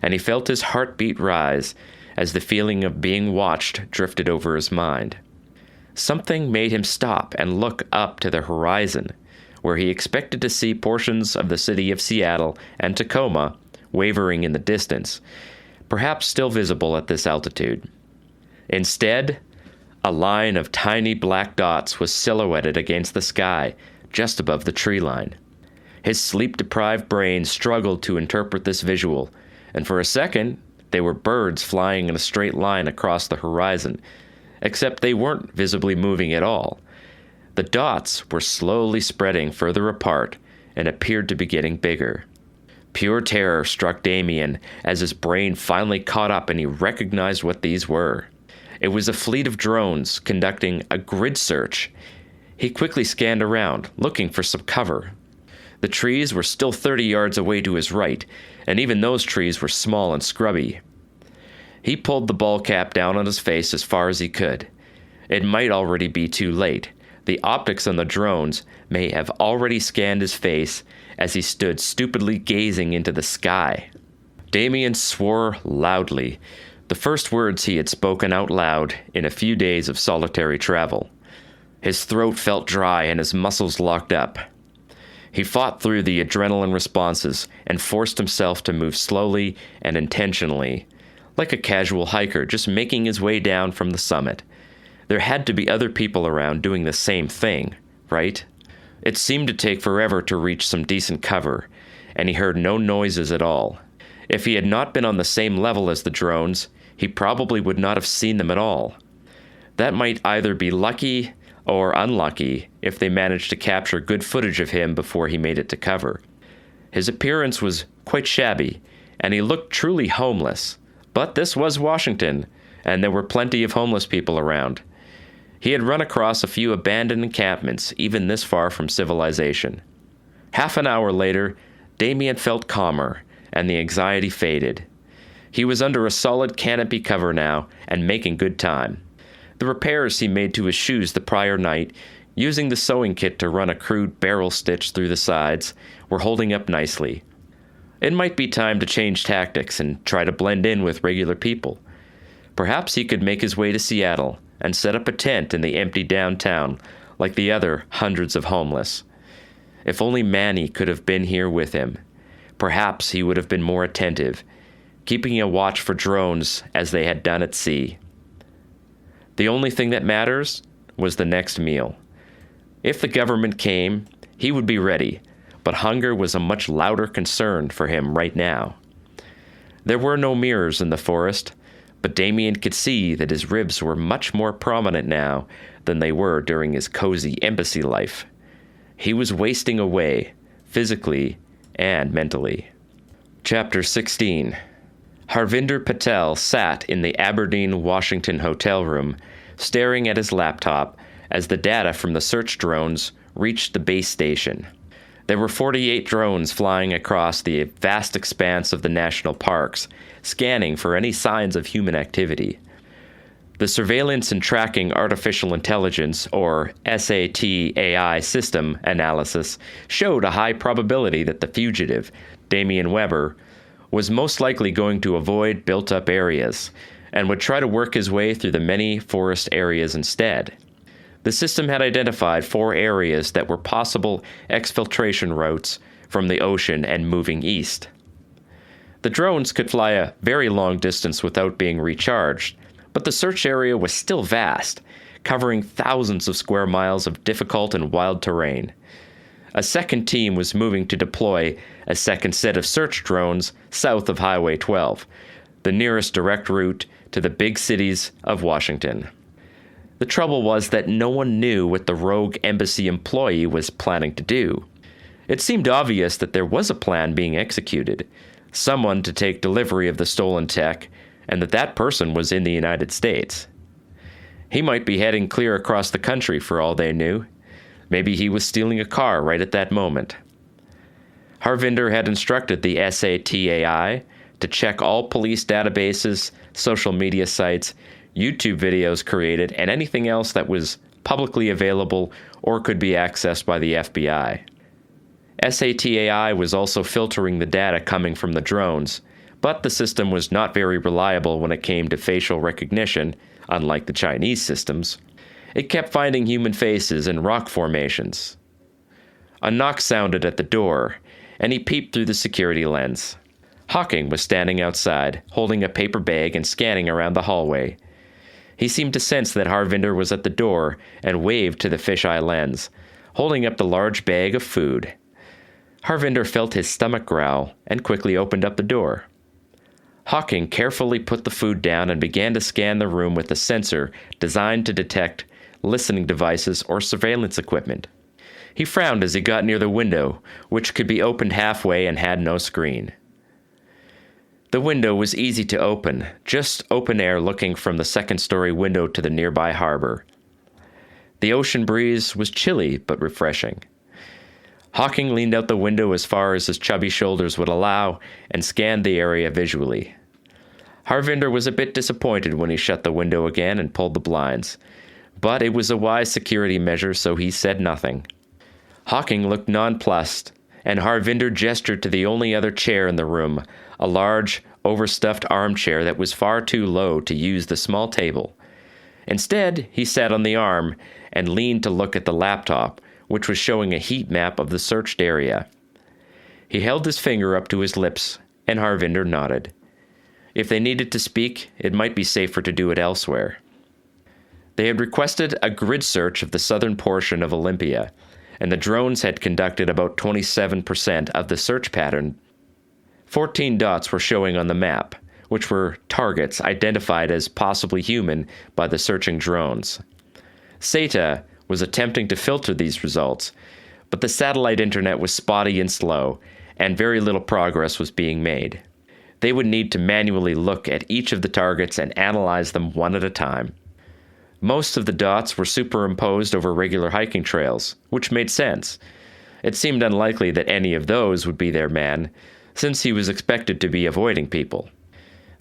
S1: and he felt his heartbeat rise as the feeling of being watched drifted over his mind. Something made him stop and look up to the horizon, where he expected to see portions of the city of Seattle and Tacoma wavering in the distance, perhaps still visible at this altitude. Instead, a line of tiny black dots was silhouetted against the sky just above the tree line. His sleep-deprived brain struggled to interpret this visual, and for a second, they were birds flying in a straight line across the horizon, except they weren't visibly moving at all. The dots were slowly spreading further apart and appeared to be getting bigger. Pure terror struck Damien as his brain finally caught up and he recognized what these were. It was a fleet of drones conducting a grid search. He quickly scanned around, looking for some cover. The trees were still 30 yards away to his right, and even those trees were small and scrubby. He pulled the ball cap down on his face as far as he could. It might already be too late. The optics on the drones may have already scanned his face as he stood stupidly gazing into the sky. Damien swore loudly, the first words he had spoken out loud in a few days of solitary travel. His throat felt dry and his muscles locked up. He fought through the adrenaline responses and forced himself to move slowly and intentionally, like a casual hiker just making his way down from the summit. There had to be other people around doing the same thing, right? It seemed to take forever to reach some decent cover, and he heard no noises at all. If he had not been on the same level as the drones, he probably would not have seen them at all. That might either be lucky or unlucky if they managed to capture good footage of him before he made it to cover. His appearance was quite shabby, and he looked truly homeless. But this was Washington, and there were plenty of homeless people around. He had run across a few abandoned encampments, even this far from civilization. Half an hour later, Damien felt calmer, and the anxiety faded. He was under a solid canopy cover now, and making good time. The repairs he made to his shoes the prior night, using the sewing kit to run a crude barrel stitch through the sides, were holding up nicely. It might be time to change tactics and try to blend in with regular people. Perhaps he could make his way to Seattle and set up a tent in the empty downtown like the other hundreds of homeless. If only Manny could have been here with him. Perhaps he would have been more attentive, keeping a watch for drones as they had done at sea. The only thing that matters was the next meal. If the government came, he would be ready, but hunger was a much louder concern for him right now. There were no mirrors in the forest, but Damien could see that his ribs were much more prominent now than they were during his cozy embassy life. He was wasting away, physically and mentally. Chapter 16. Harvinder Patel sat in the Aberdeen, Washington hotel room, staring at his laptop as the data from the search drones reached the base station. There were 48 drones flying across the vast expanse of the national parks, scanning for any signs of human activity. The Surveillance and Tracking Artificial Intelligence, or SAT-AI system analysis showed a high probability that the fugitive, Damien Weber, was most likely going to avoid built-up areas, and would try to work his way through the many forest areas instead. The system had identified 4 areas that were possible exfiltration routes from the ocean and moving east. The drones could fly a very long distance without being recharged, but the search area was still vast, covering thousands of square miles of difficult and wild terrain. A second team was moving to deploy a second set of search drones south of Highway 12, the nearest direct route to the big cities of Washington. The trouble was that no one knew what the rogue embassy employee was planning to do. It seemed obvious that there was a plan being executed, someone to take delivery of the stolen tech, and that person was in the United States. He might be heading clear across the country for all they knew. Maybe he was stealing a car right at that moment. Harvinder had instructed the SATAI to check all police databases, social media sites, YouTube videos created, and anything else that was publicly available or could be accessed by the FBI. SATAI was also filtering the data coming from the drones, but the system was not very reliable when it came to facial recognition, unlike the Chinese systems. It kept finding human faces and rock formations. A knock sounded at the door, and he peeped through the security lens. Hawking was standing outside, holding a paper bag and scanning around the hallway. He seemed to sense that Harvinder was at the door and waved to the fisheye lens, holding up the large bag of food. Harvinder felt his stomach growl and quickly opened up the door. Hawking carefully put the food down and began to scan the room with a sensor designed to detect listening devices or surveillance equipment. He frowned as he got near the window, which could be opened halfway and had no screen. The window was easy to open, just open air looking from the second-story window to the nearby harbor. The ocean breeze was chilly but refreshing. Hawking leaned out the window as far as his chubby shoulders would allow and scanned the area visually. Harvinder was a bit disappointed when he shut the window again and pulled the blinds, but it was a wise security measure, so he said nothing. Hawking looked nonplussed, and Harvinder gestured to the only other chair in the room, a large, overstuffed armchair that was far too low to use the small table. Instead, he sat on the arm and leaned to look at the laptop, which was showing a heat map of the searched area. He held his finger up to his lips, and Harvinder nodded. If they needed to speak, it might be safer to do it elsewhere. They had requested a grid search of the southern portion of Olympia, and the drones had conducted about 27% of the search pattern. 14 dots were showing on the map, which were targets identified as possibly human by the searching drones. SATA was attempting to filter these results, but the satellite internet was spotty and slow, and very little progress was being made. They would need to manually look at each of the targets and analyze them one at a time. Most of the dots were superimposed over regular hiking trails, which made sense. It seemed unlikely that any of those would be their man, since he was expected to be avoiding people.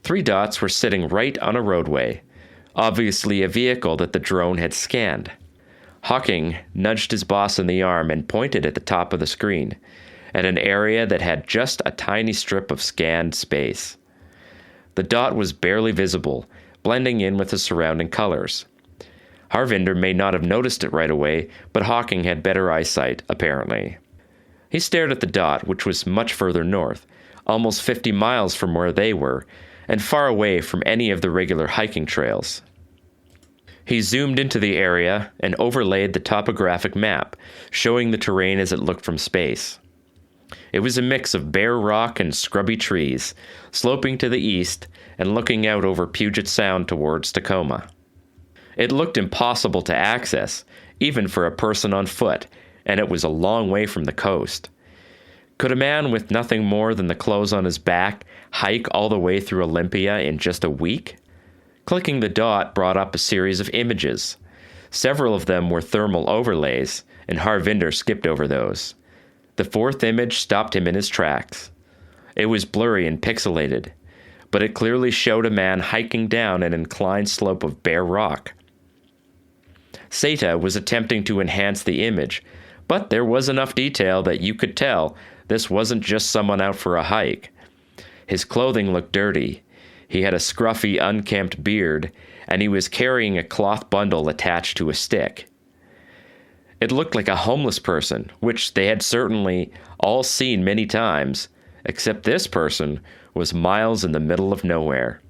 S1: 3 dots were sitting right on a roadway, obviously a vehicle that the drone had scanned. Hawking nudged his boss in the arm and pointed at the top of the screen, at an area that had just a tiny strip of scanned space. The dot was barely visible, blending in with the surrounding colors. Harvinder may not have noticed it right away, but Hawking had better eyesight, apparently. He stared at the dot, which was much further north, almost 50 miles from where they were, and far away from any of the regular hiking trails. He zoomed into the area and overlaid the topographic map, showing the terrain as it looked from space. It was a mix of bare rock and scrubby trees, sloping to the east and looking out over Puget Sound towards Tacoma. It looked impossible to access, even for a person on foot, and it was a long way from the coast. Could a man with nothing more than the clothes on his back hike all the way through Olympia in just a week? Clicking the dot brought up a series of images. Several of them were thermal overlays, and Harvinder skipped over those. The 4th image stopped him in his tracks. It was blurry and pixelated, but it clearly showed a man hiking down an inclined slope of bare rock. SATA was attempting to enhance the image, but there was enough detail that you could tell this wasn't just someone out for a hike. His clothing looked dirty. He had a scruffy, unkempt beard, and he was carrying a cloth bundle attached to a stick. It looked like a homeless person, which they had certainly all seen many times, except this person was miles in the middle of nowhere.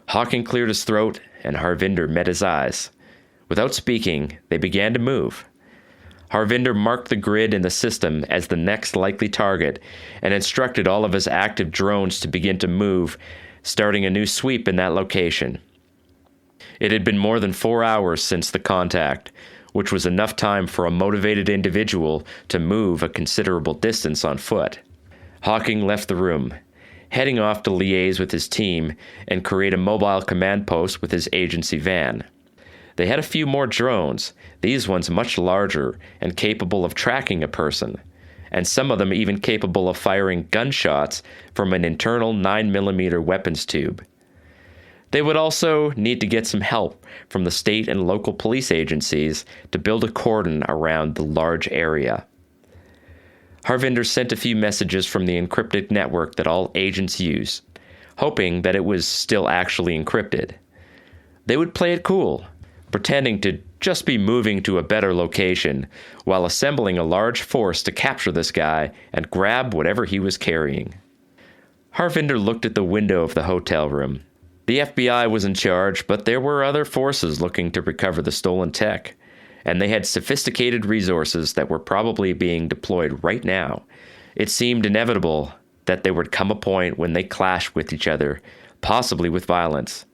S1: Hawking cleared his throat, and Harvinder met his eyes. Without speaking, they began to move. Harvinder marked the grid in the system as the next likely target and instructed all of his active drones to begin to move, starting a new sweep in that location. It had been more than 4 hours since the contact, which was enough time for a motivated individual to move a considerable distance on foot. Hawking left the room, heading off to liaise with his team and create a mobile command post with his agency van. They had a few more drones, these ones much larger and capable of tracking a person, and some of them even capable of firing gunshots from an internal 9mm weapons tube. They would also need to get some help from the state and local police agencies to build a cordon around the large area. Harvinder sent a few messages from the encrypted network that all agents use, hoping that it was still actually encrypted. They would play it cool, pretending to just be moving to a better location while assembling a large force to capture this guy and grab whatever he was carrying. Harvinder looked at the window of the hotel room. The FBI was in charge, but there were other forces looking to recover the stolen tech, and they had sophisticated resources that were probably being deployed right now. It seemed inevitable that there would come a point when they clashed with each other, possibly with violence.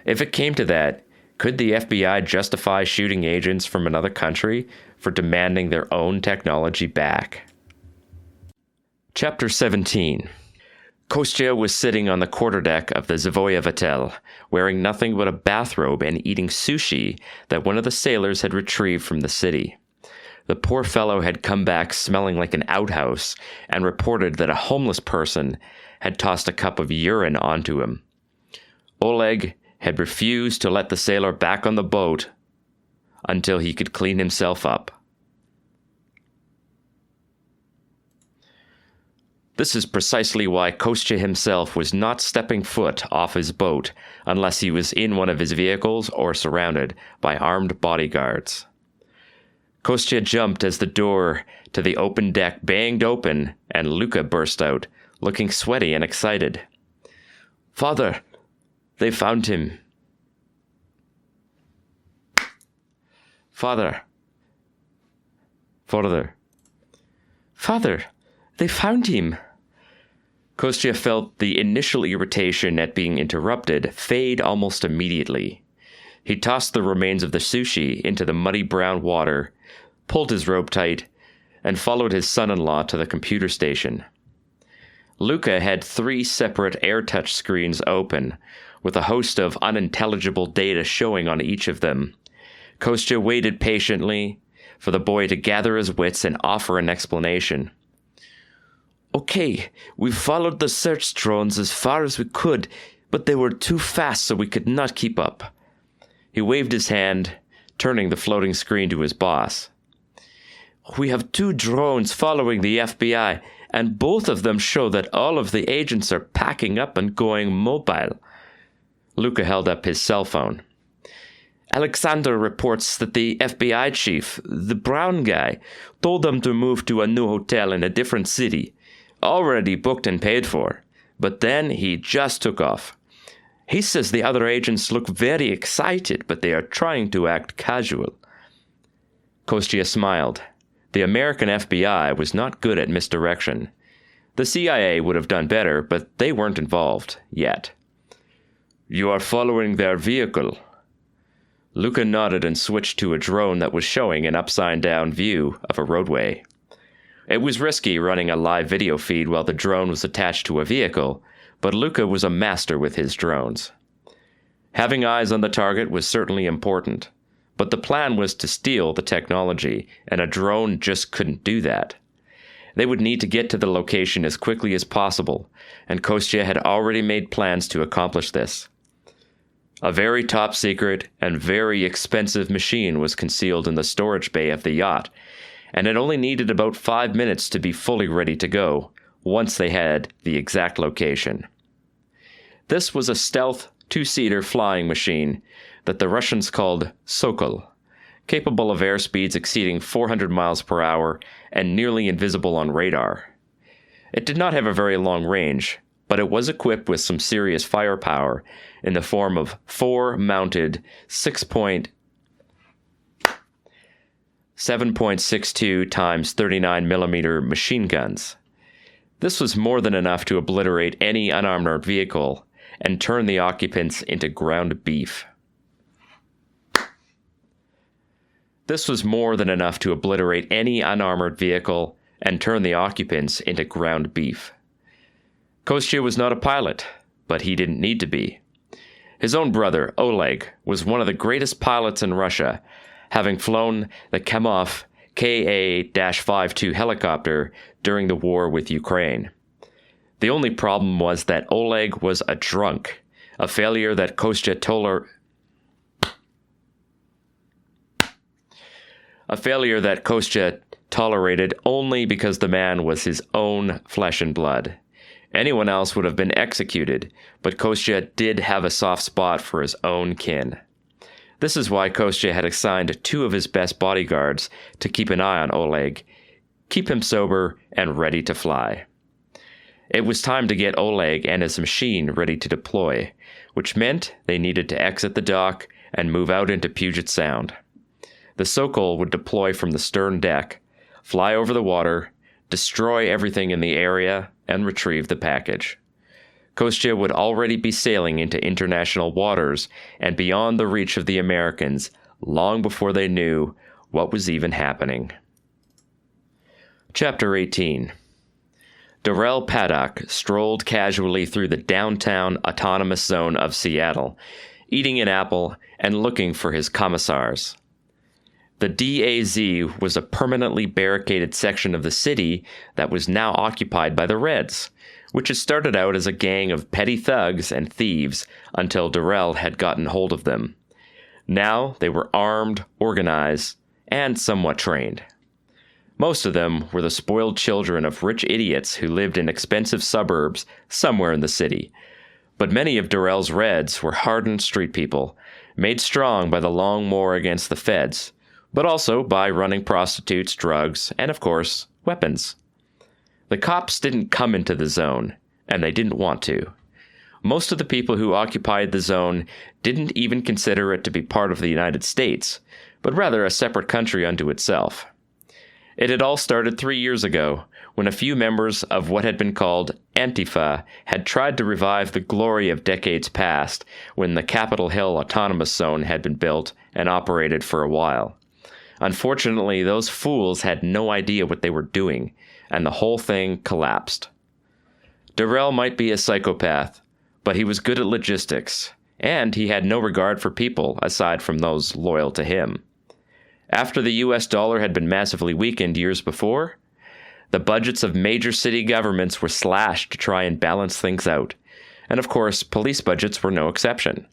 S1: If it came to that, could the FBI justify shooting agents from another country for demanding their own technology back? Chapter 17. Kostya was sitting on the quarterdeck of the Zavoya Vatel, wearing nothing but a bathrobe and eating sushi that one of the sailors had retrieved from the city. The poor fellow had come back smelling like an outhouse and reported that a homeless person had tossed a cup of urine onto him. Oleg had refused to let the sailor back on the boat until he could clean himself up. This is precisely why Kostya himself was not stepping foot off his boat unless he was in one of his vehicles or surrounded by armed bodyguards. Kostya jumped as the door to the open deck banged open and Luka burst out, looking sweaty and excited. "Father, they found him." Father, they found him." Kostya felt the initial irritation at being interrupted fade almost immediately. He tossed the remains of the sushi into the muddy brown water, pulled his robe tight, and followed his son-in-law to the computer station. Luka had 3 separate AirTouch screens open, with a host of unintelligible data showing on each of them. Kostya waited patiently for the boy to gather his wits and offer an explanation. "Okay, we followed the search drones as far as we could, but they were too fast so we could not keep up." He waved his hand, turning the floating screen to his boss. "We have 2 drones following the FBI, and both of them show that all of the agents are packing up and going mobile." Luka held up his cell phone. "Alexander reports that the FBI chief, the brown guy, told them to move to a new hotel in a different city, already booked and paid for, but then he just took off. He says the other agents look very excited, but they are trying to act casual." Kostya smiled. The American FBI was not good at misdirection. The CIA would have done better, but they weren't involved, yet. "You are following their vehicle." Luka nodded and switched to a drone that was showing an upside-down view of a roadway. It was risky running a live video feed while the drone was attached to a vehicle, but Luka was a master with his drones. Having eyes on the target was certainly important, but the plan was to steal the technology, and a drone just couldn't do that. They would need to get to the location as quickly as possible, and Kostya had already made plans to accomplish this. A very top-secret and very expensive machine was concealed in the storage bay of the yacht, and it only needed about 5 minutes to be fully ready to go, once they had the exact location. This was a stealth two-seater flying machine that the Russians called Sokol, capable of airspeeds exceeding 400 miles per hour and nearly invisible on radar. It did not have a very long range, but it was equipped with some serious firepower in the form of 4 mounted 7.62 times 39mm machine guns. This was more than enough to obliterate any unarmored vehicle and turn the occupants into ground beef. Kostya was not a pilot, but he didn't need to be. His own brother, Oleg, was one of the greatest pilots in Russia, having flown the Kamov Ka-52 helicopter during the war with Ukraine. The only problem was that Oleg was a drunk, a failure that Kostya tolerated only because the man was his own flesh and blood. Anyone else would have been executed, but Kostya did have a soft spot for his own kin. This is why Kostya had assigned 2 of his best bodyguards to keep an eye on Oleg, keep him sober and ready to fly. It was time to get Oleg and his machine ready to deploy, which meant they needed to exit the dock and move out into Puget Sound. The Sokol would deploy from the stern deck, fly over the water, destroy everything in the area, and retrieve the package. Kostya would already be sailing into international waters and beyond the reach of the Americans long before they knew what was even happening. Chapter 18. Darrell Paddock strolled casually through the downtown autonomous zone of Seattle, eating an apple and looking for his commissars. The DAZ was a permanently barricaded section of the city that was now occupied by the Reds, which had started out as a gang of petty thugs and thieves until Darrell had gotten hold of them. Now they were armed, organized, and somewhat trained. Most of them were the spoiled children of rich idiots who lived in expensive suburbs somewhere in the city. But many of Darrell's Reds were hardened street people, made strong by the long war against the feds, but also by running prostitutes, drugs, and of course, weapons. The cops didn't come into the zone, and they didn't want to. Most of the people who occupied the zone didn't even consider it to be part of the United States, but rather a separate country unto itself. It had all started 3 years ago, when a few members of what had been called Antifa had tried to revive the glory of decades past when the Capitol Hill Autonomous Zone had been built and operated for a while. Unfortunately, those fools had no idea what they were doing, and the whole thing collapsed. Darrell might be a psychopath, but he was good at logistics, and he had no regard for people aside from those loyal to him. After the US dollar had been massively weakened years before, the budgets of major city governments were slashed to try and balance things out, and of course, police budgets were no exception.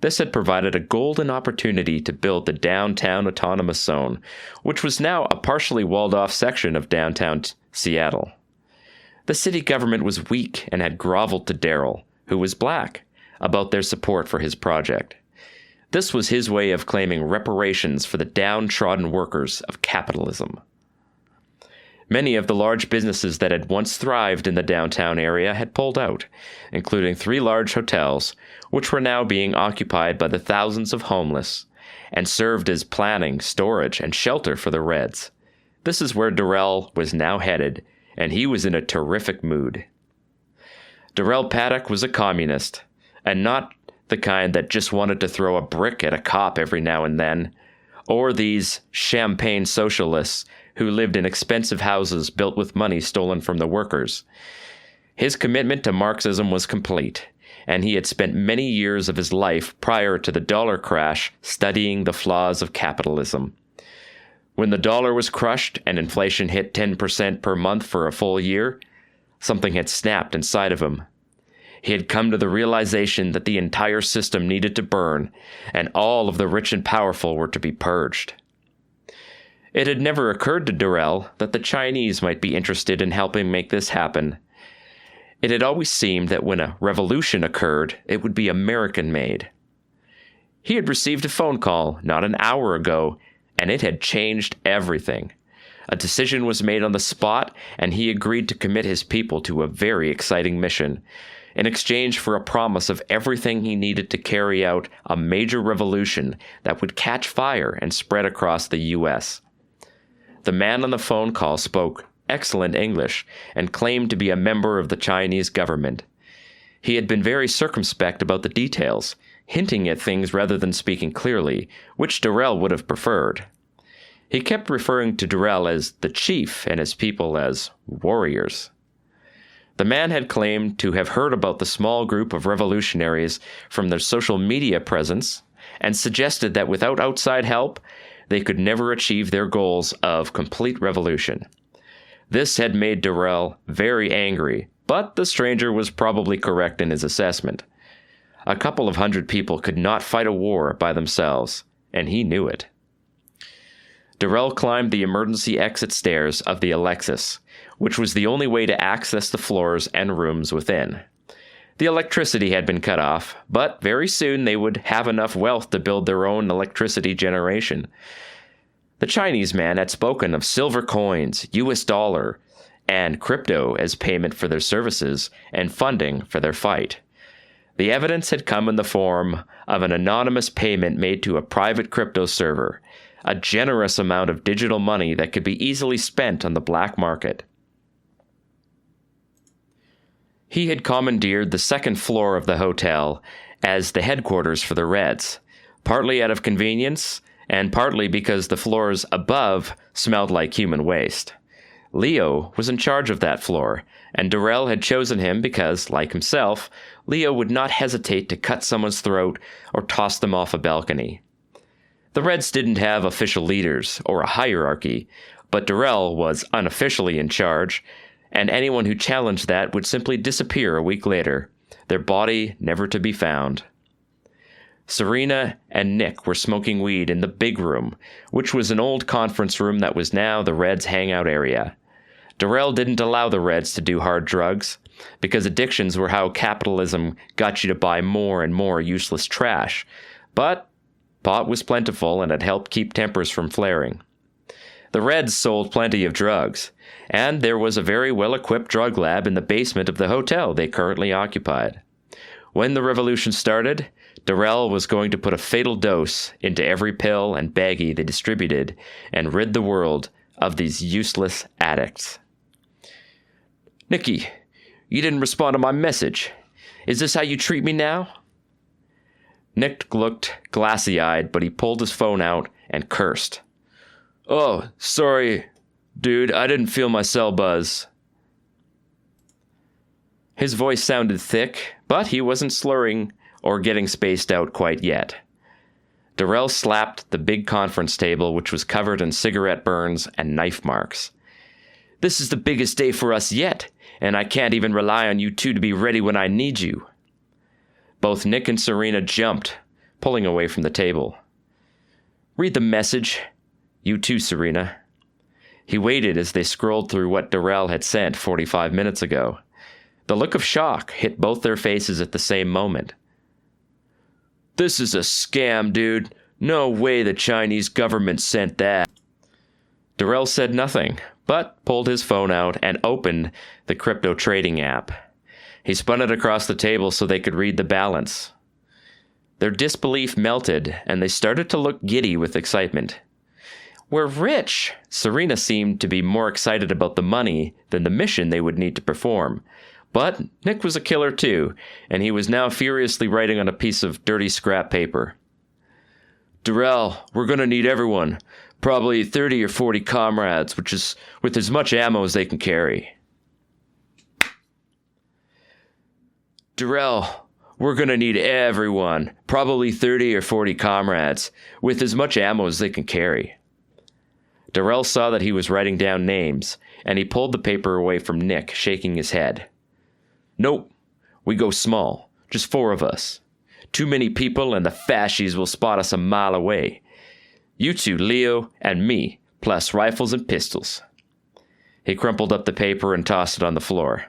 S1: This had provided a golden opportunity to build the downtown autonomous zone, which was now a partially walled-off section of downtown Seattle. The city government was weak and had groveled to Darrell, who was black, about their support for his project. This was his way of claiming reparations for the downtrodden workers of capitalism. Many of the large businesses that had once thrived in the downtown area had pulled out, including 3 large hotels, which were now being occupied by the thousands of homeless, and served as planning, storage, and shelter for the Reds. This is where Darrell was now headed, and he was in a terrific mood. Darrell Paddock was a communist, and not the kind that just wanted to throw a brick at a cop every now and then, or these champagne socialists who lived in expensive houses built with money stolen from the workers. His commitment to Marxism was complete, and he had spent many years of his life prior to the dollar crash studying the flaws of capitalism. When the dollar was crushed and inflation hit 10% per month for a full year, something had snapped inside of him. He had come to the realization that the entire system needed to burn, and all of the rich and powerful were to be purged. It had never occurred to Darrell that the Chinese might be interested in helping make this happen. It had always seemed that when a revolution occurred, it would be American-made. He had received a phone call not an hour ago, and it had changed everything. A decision was made on the spot, and he agreed to commit his people to a very exciting mission, in exchange for a promise of everything he needed to carry out a major revolution that would catch fire and spread across the U.S. The man on the phone call spoke excellent English and claimed to be a member of the Chinese government. He had been very circumspect about the details, hinting at things rather than speaking clearly, which Darrell would have preferred. He kept referring to Darrell as the chief and his people as warriors. The man had claimed to have heard about the small group of revolutionaries from their social media presence and suggested that without outside help, they could never achieve their goals of complete revolution. This had made Darrell very angry, but the stranger was probably correct in his assessment. A couple of hundred people could not fight a war by themselves, and he knew it. Darrell climbed the emergency exit stairs of the Alexis, which was the only way to access the floors and rooms within. The electricity had been cut off, but very soon they would have enough wealth to build their own electricity generation. The Chinese man had spoken of silver coins, US dollar, and crypto as payment for their services and funding for their fight. The evidence had come in the form of an anonymous payment made to a private crypto server, a generous amount of digital money that could be easily spent on the black market. He had commandeered the second floor of the hotel as the headquarters for the Reds, partly out of convenience and partly because the floors above smelled like human waste. Leo was in charge of that floor, and Darrell had chosen him because, like himself, Leo would not hesitate to cut someone's throat or toss them off a balcony. The Reds didn't have official leaders or a hierarchy, but Darrell was unofficially in charge, and anyone who challenged that would simply disappear a week later, their body never to be found. Serena and Nick were smoking weed in the big room, which was an old conference room that was now the Reds' hangout area. Darrell didn't allow the Reds to do hard drugs, because addictions were how capitalism got you to buy more and more useless trash, but pot was plentiful and it helped keep tempers from flaring. The Reds sold plenty of drugs, and there was a very well-equipped drug lab in the basement of the hotel they currently occupied. When the revolution started, Darrell was going to put a fatal dose into every pill and baggie they distributed and rid the world of these useless addicts. "Nicky, you didn't respond to my message. Is this how you treat me now?" Nick looked glassy-eyed, but he pulled his phone out and cursed. "Oh, sorry, dude, I didn't feel my cell buzz." His voice sounded thick, but he wasn't slurring or getting spaced out quite yet. Darrell slapped the big conference table, which was covered in cigarette burns and knife marks. "This is the biggest day for us yet, and I can't even rely on you two to be ready when I need you." Both Nick and Serena jumped, pulling away from the table. "Read the message. You too, Serena." He waited as they scrolled through what Darrell had sent 45 minutes ago. The look of shock hit both their faces at the same moment. "This is a scam, dude. No way the Chinese government sent that." Darrell said nothing, but pulled his phone out and opened the crypto trading app. He spun it across the table so they could read the balance. Their disbelief melted, and they started to look giddy with excitement. "We're rich!" Serena seemed to be more excited about the money than the mission they would need to perform. But Nick was a killer too, and he was now furiously writing on a piece of dirty scrap paper. "Darrell, we're going to need everyone. Probably 30 or 40 comrades, which is with as much ammo as they can carry." "Darrell, we're going to need everyone. Probably 30 or 40 comrades, with as much ammo as they can carry." Darrell saw that he was writing down names, and he pulled the paper away from Nick, shaking his head. "Nope, we go small, just 4 of us. Too many people and the fascies will spot us a mile away. You two, Leo, and me, plus rifles and pistols. He crumpled up the paper and tossed it on the floor.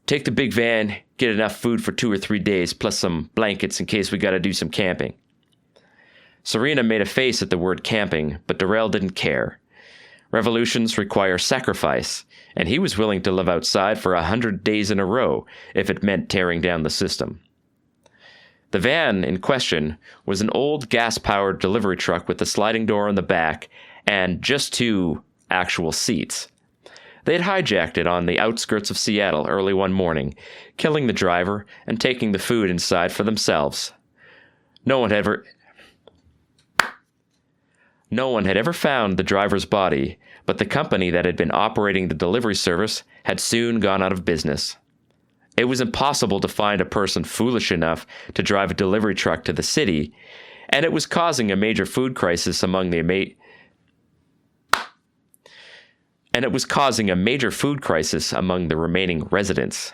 S1: Take the big van, get enough food for 2 or 3 days, plus some blankets in case we gotta do some camping. Serena made a face at the word camping, but Darrell didn't care. Revolutions require sacrifice, and he was willing to live outside for 100 days in a row if it meant tearing down the system. The van in question was an old gas-powered delivery truck with a sliding door on the back and just 2 actual seats. They had hijacked it on the outskirts of Seattle early one morning, killing the driver and taking the food inside for themselves. No one had ever found the driver's body, but the company that had been operating the delivery service had soon gone out of business. It was impossible to find a person foolish enough to drive a delivery truck to the city, and it was causing a major food crisis among the remaining residents.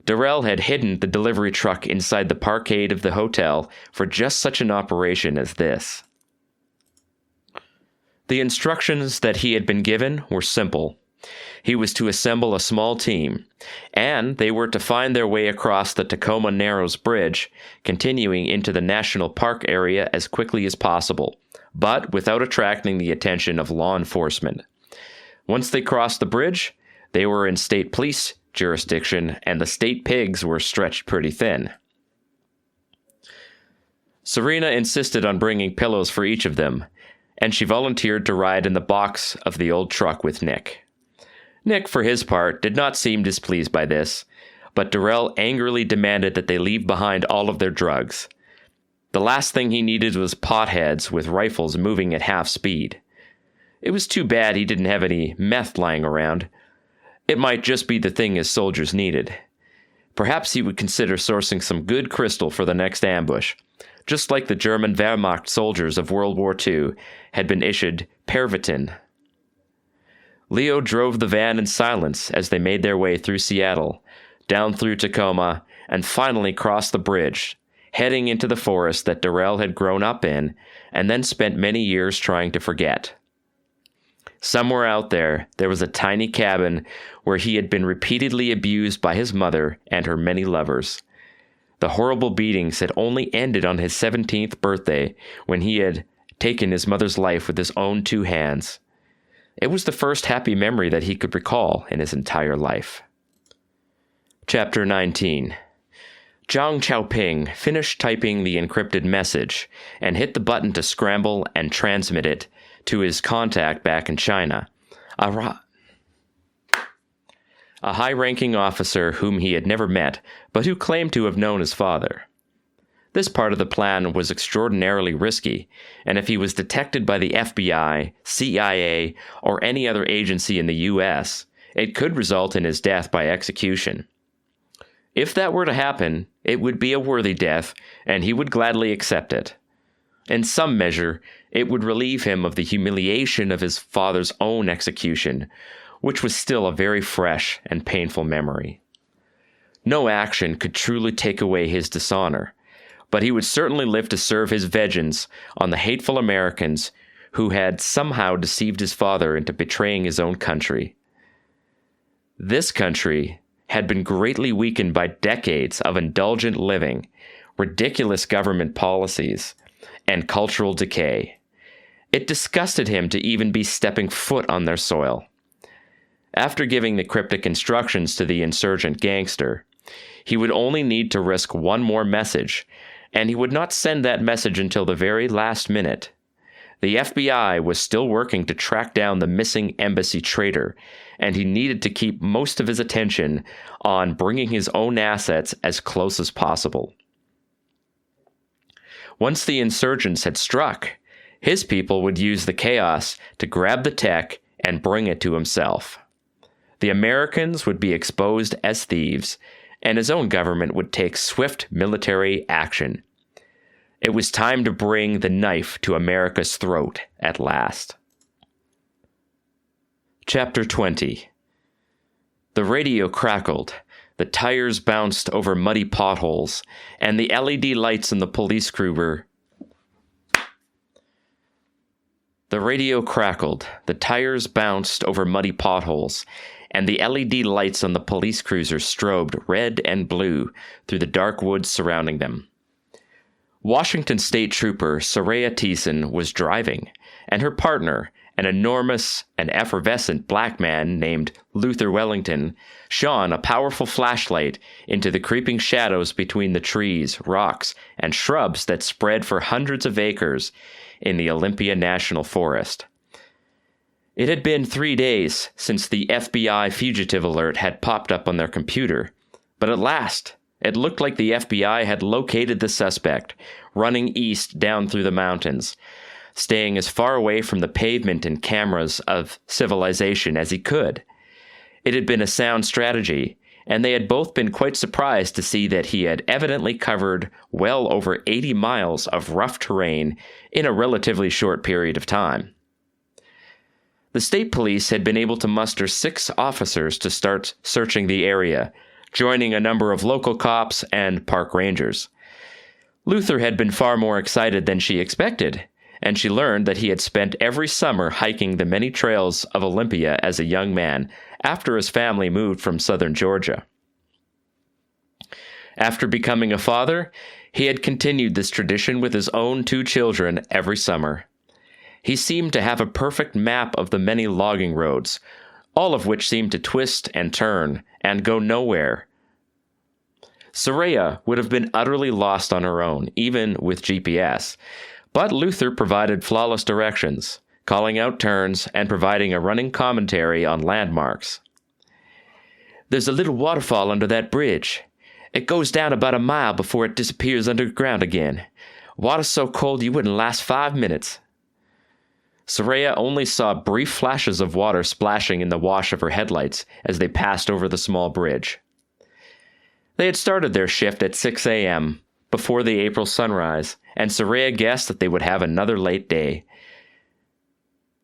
S1: Darrell had hidden the delivery truck inside the parkade of the hotel for just such an operation as this. The instructions that he had been given were simple. He was to assemble a small team, and they were to find their way across the Tacoma Narrows Bridge, continuing into the national park area as quickly as possible, but without attracting the attention of law enforcement. Once they crossed the bridge, they were in state police jurisdiction, and the state pigs were stretched pretty thin. Serena insisted on bringing pillows for each of them, and she volunteered to ride in the box of the old truck with Nick. Nick, for his part, did not seem displeased by this, but Darrell angrily demanded that they leave behind all of their drugs. The last thing he needed was potheads with rifles moving at half speed. It was too bad he didn't have any meth lying around. It might just be the thing his soldiers needed. Perhaps he would consider sourcing some good crystal for the next ambush, just like the German Wehrmacht soldiers of World War II had been issued Pervitin. Leo drove the van in silence as they made their way through Seattle, down through Tacoma, and finally crossed the bridge, heading into the forest that Darrell had grown up in and then spent many years trying to forget. Somewhere out there was a tiny cabin where he had been repeatedly abused by his mother and her many lovers. The horrible beatings had only ended on his 17th birthday, when he had taken his mother's life with his own 2 hands. It was the first happy memory that he could recall in his entire life. Chapter 19. Zhang Xiaoping finished typing the encrypted message and hit the button to scramble and transmit it to his contact back in China, a high-ranking officer whom he had never met, but who claimed to have known his father. This part of the plan was extraordinarily risky, and if he was detected by the FBI, CIA, or any other agency in the U.S., it could result in his death by execution. If that were to happen, it would be a worthy death, and he would gladly accept it. In some measure, it would relieve him of the humiliation of his father's own execution, which was still a very fresh and painful memory. No action could truly take away his dishonor, but he would certainly live to serve his vengeance on the hateful Americans who had somehow deceived his father into betraying his own country. This country had been greatly weakened by decades of indulgent living, ridiculous government policies, and cultural decay. It disgusted him to even be stepping foot on their soil. After giving the cryptic instructions to the insurgent gangster, he would only need to risk one more message, and he would not send that message until the very last minute. The FBI was still working to track down the missing embassy traitor, and he needed to keep most of his attention on bringing his own assets as close as possible. Once the insurgents had struck, his people would use the chaos to grab the tech and bring it to himself. The Americans would be exposed as thieves, and his own government would take swift military action. It was time to bring the knife to America's throat at last. Chapter 20. The radio crackled, the tires bounced over muddy potholes, and the LED lights in the police cruiser The radio crackled, the tires bounced over muddy potholes, and the LED lights on the police cruiser strobed red and blue through the dark woods surrounding them. Washington State Trooper Soraya Thiessen was driving, and her partner, an enormous and effervescent black man named Luther Wellington, shone a powerful flashlight into the creeping shadows between the trees, rocks, and shrubs that spread for hundreds of acres in the Olympia National Forest. It had been 3 days since the FBI fugitive alert had popped up on their computer, but at last, it looked like the FBI had located the suspect, running east down through the mountains, staying as far away from the pavement and cameras of civilization as he could. It had been a sound strategy, and they had both been quite surprised to see that he had evidently covered well over 80 miles of rough terrain in a relatively short period of time. The state police had been able to muster 6 officers to start searching the area, joining a number of local cops and park rangers. Luther had been far more excited than she expected, and she learned that he had spent every summer hiking the many trails of Olympia as a young man after his family moved from southern Georgia. After becoming a father, he had continued this tradition with his own 2 children every summer. He seemed to have a perfect map of the many logging roads, all of which seemed to twist and turn and go nowhere. Soraya would have been utterly lost on her own, even with GPS, but Luther provided flawless directions, calling out turns and providing a running commentary on landmarks. "There's a little waterfall under that bridge. It goes down about a mile before it disappears underground again. Water's so cold you wouldn't last 5 minutes. Soraya only saw brief flashes of water splashing in the wash of her headlights as they passed over the small bridge. They had started their shift at 6 a.m., before the April sunrise, and Soraya guessed that they would have another late day.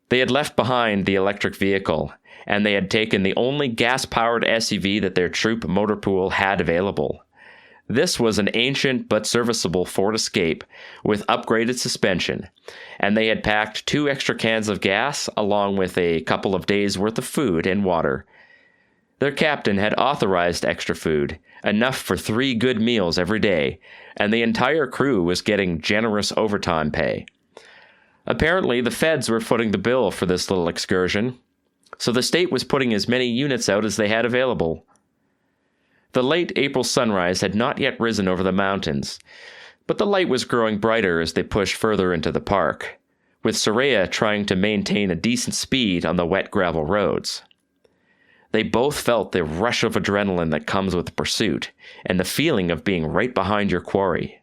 S1: They had left behind the electric vehicle, and they had taken the only gas-powered SUV that their troop motor pool had available. This was an ancient but serviceable Ford Escape with upgraded suspension, and they had packed 2 extra cans of gas along with a couple of days' worth of food and water. Their captain had authorized extra food, enough for 3 good meals every day, and the entire crew was getting generous overtime pay. Apparently, the feds were footing the bill for this little excursion, so the state was putting as many units out as they had available. The late April sunrise had not yet risen over the mountains, but the light was growing brighter as they pushed further into the park, with Soraya trying to maintain a decent speed on the wet gravel roads. They both felt the rush of adrenaline that comes with pursuit, and the feeling of being right behind your quarry.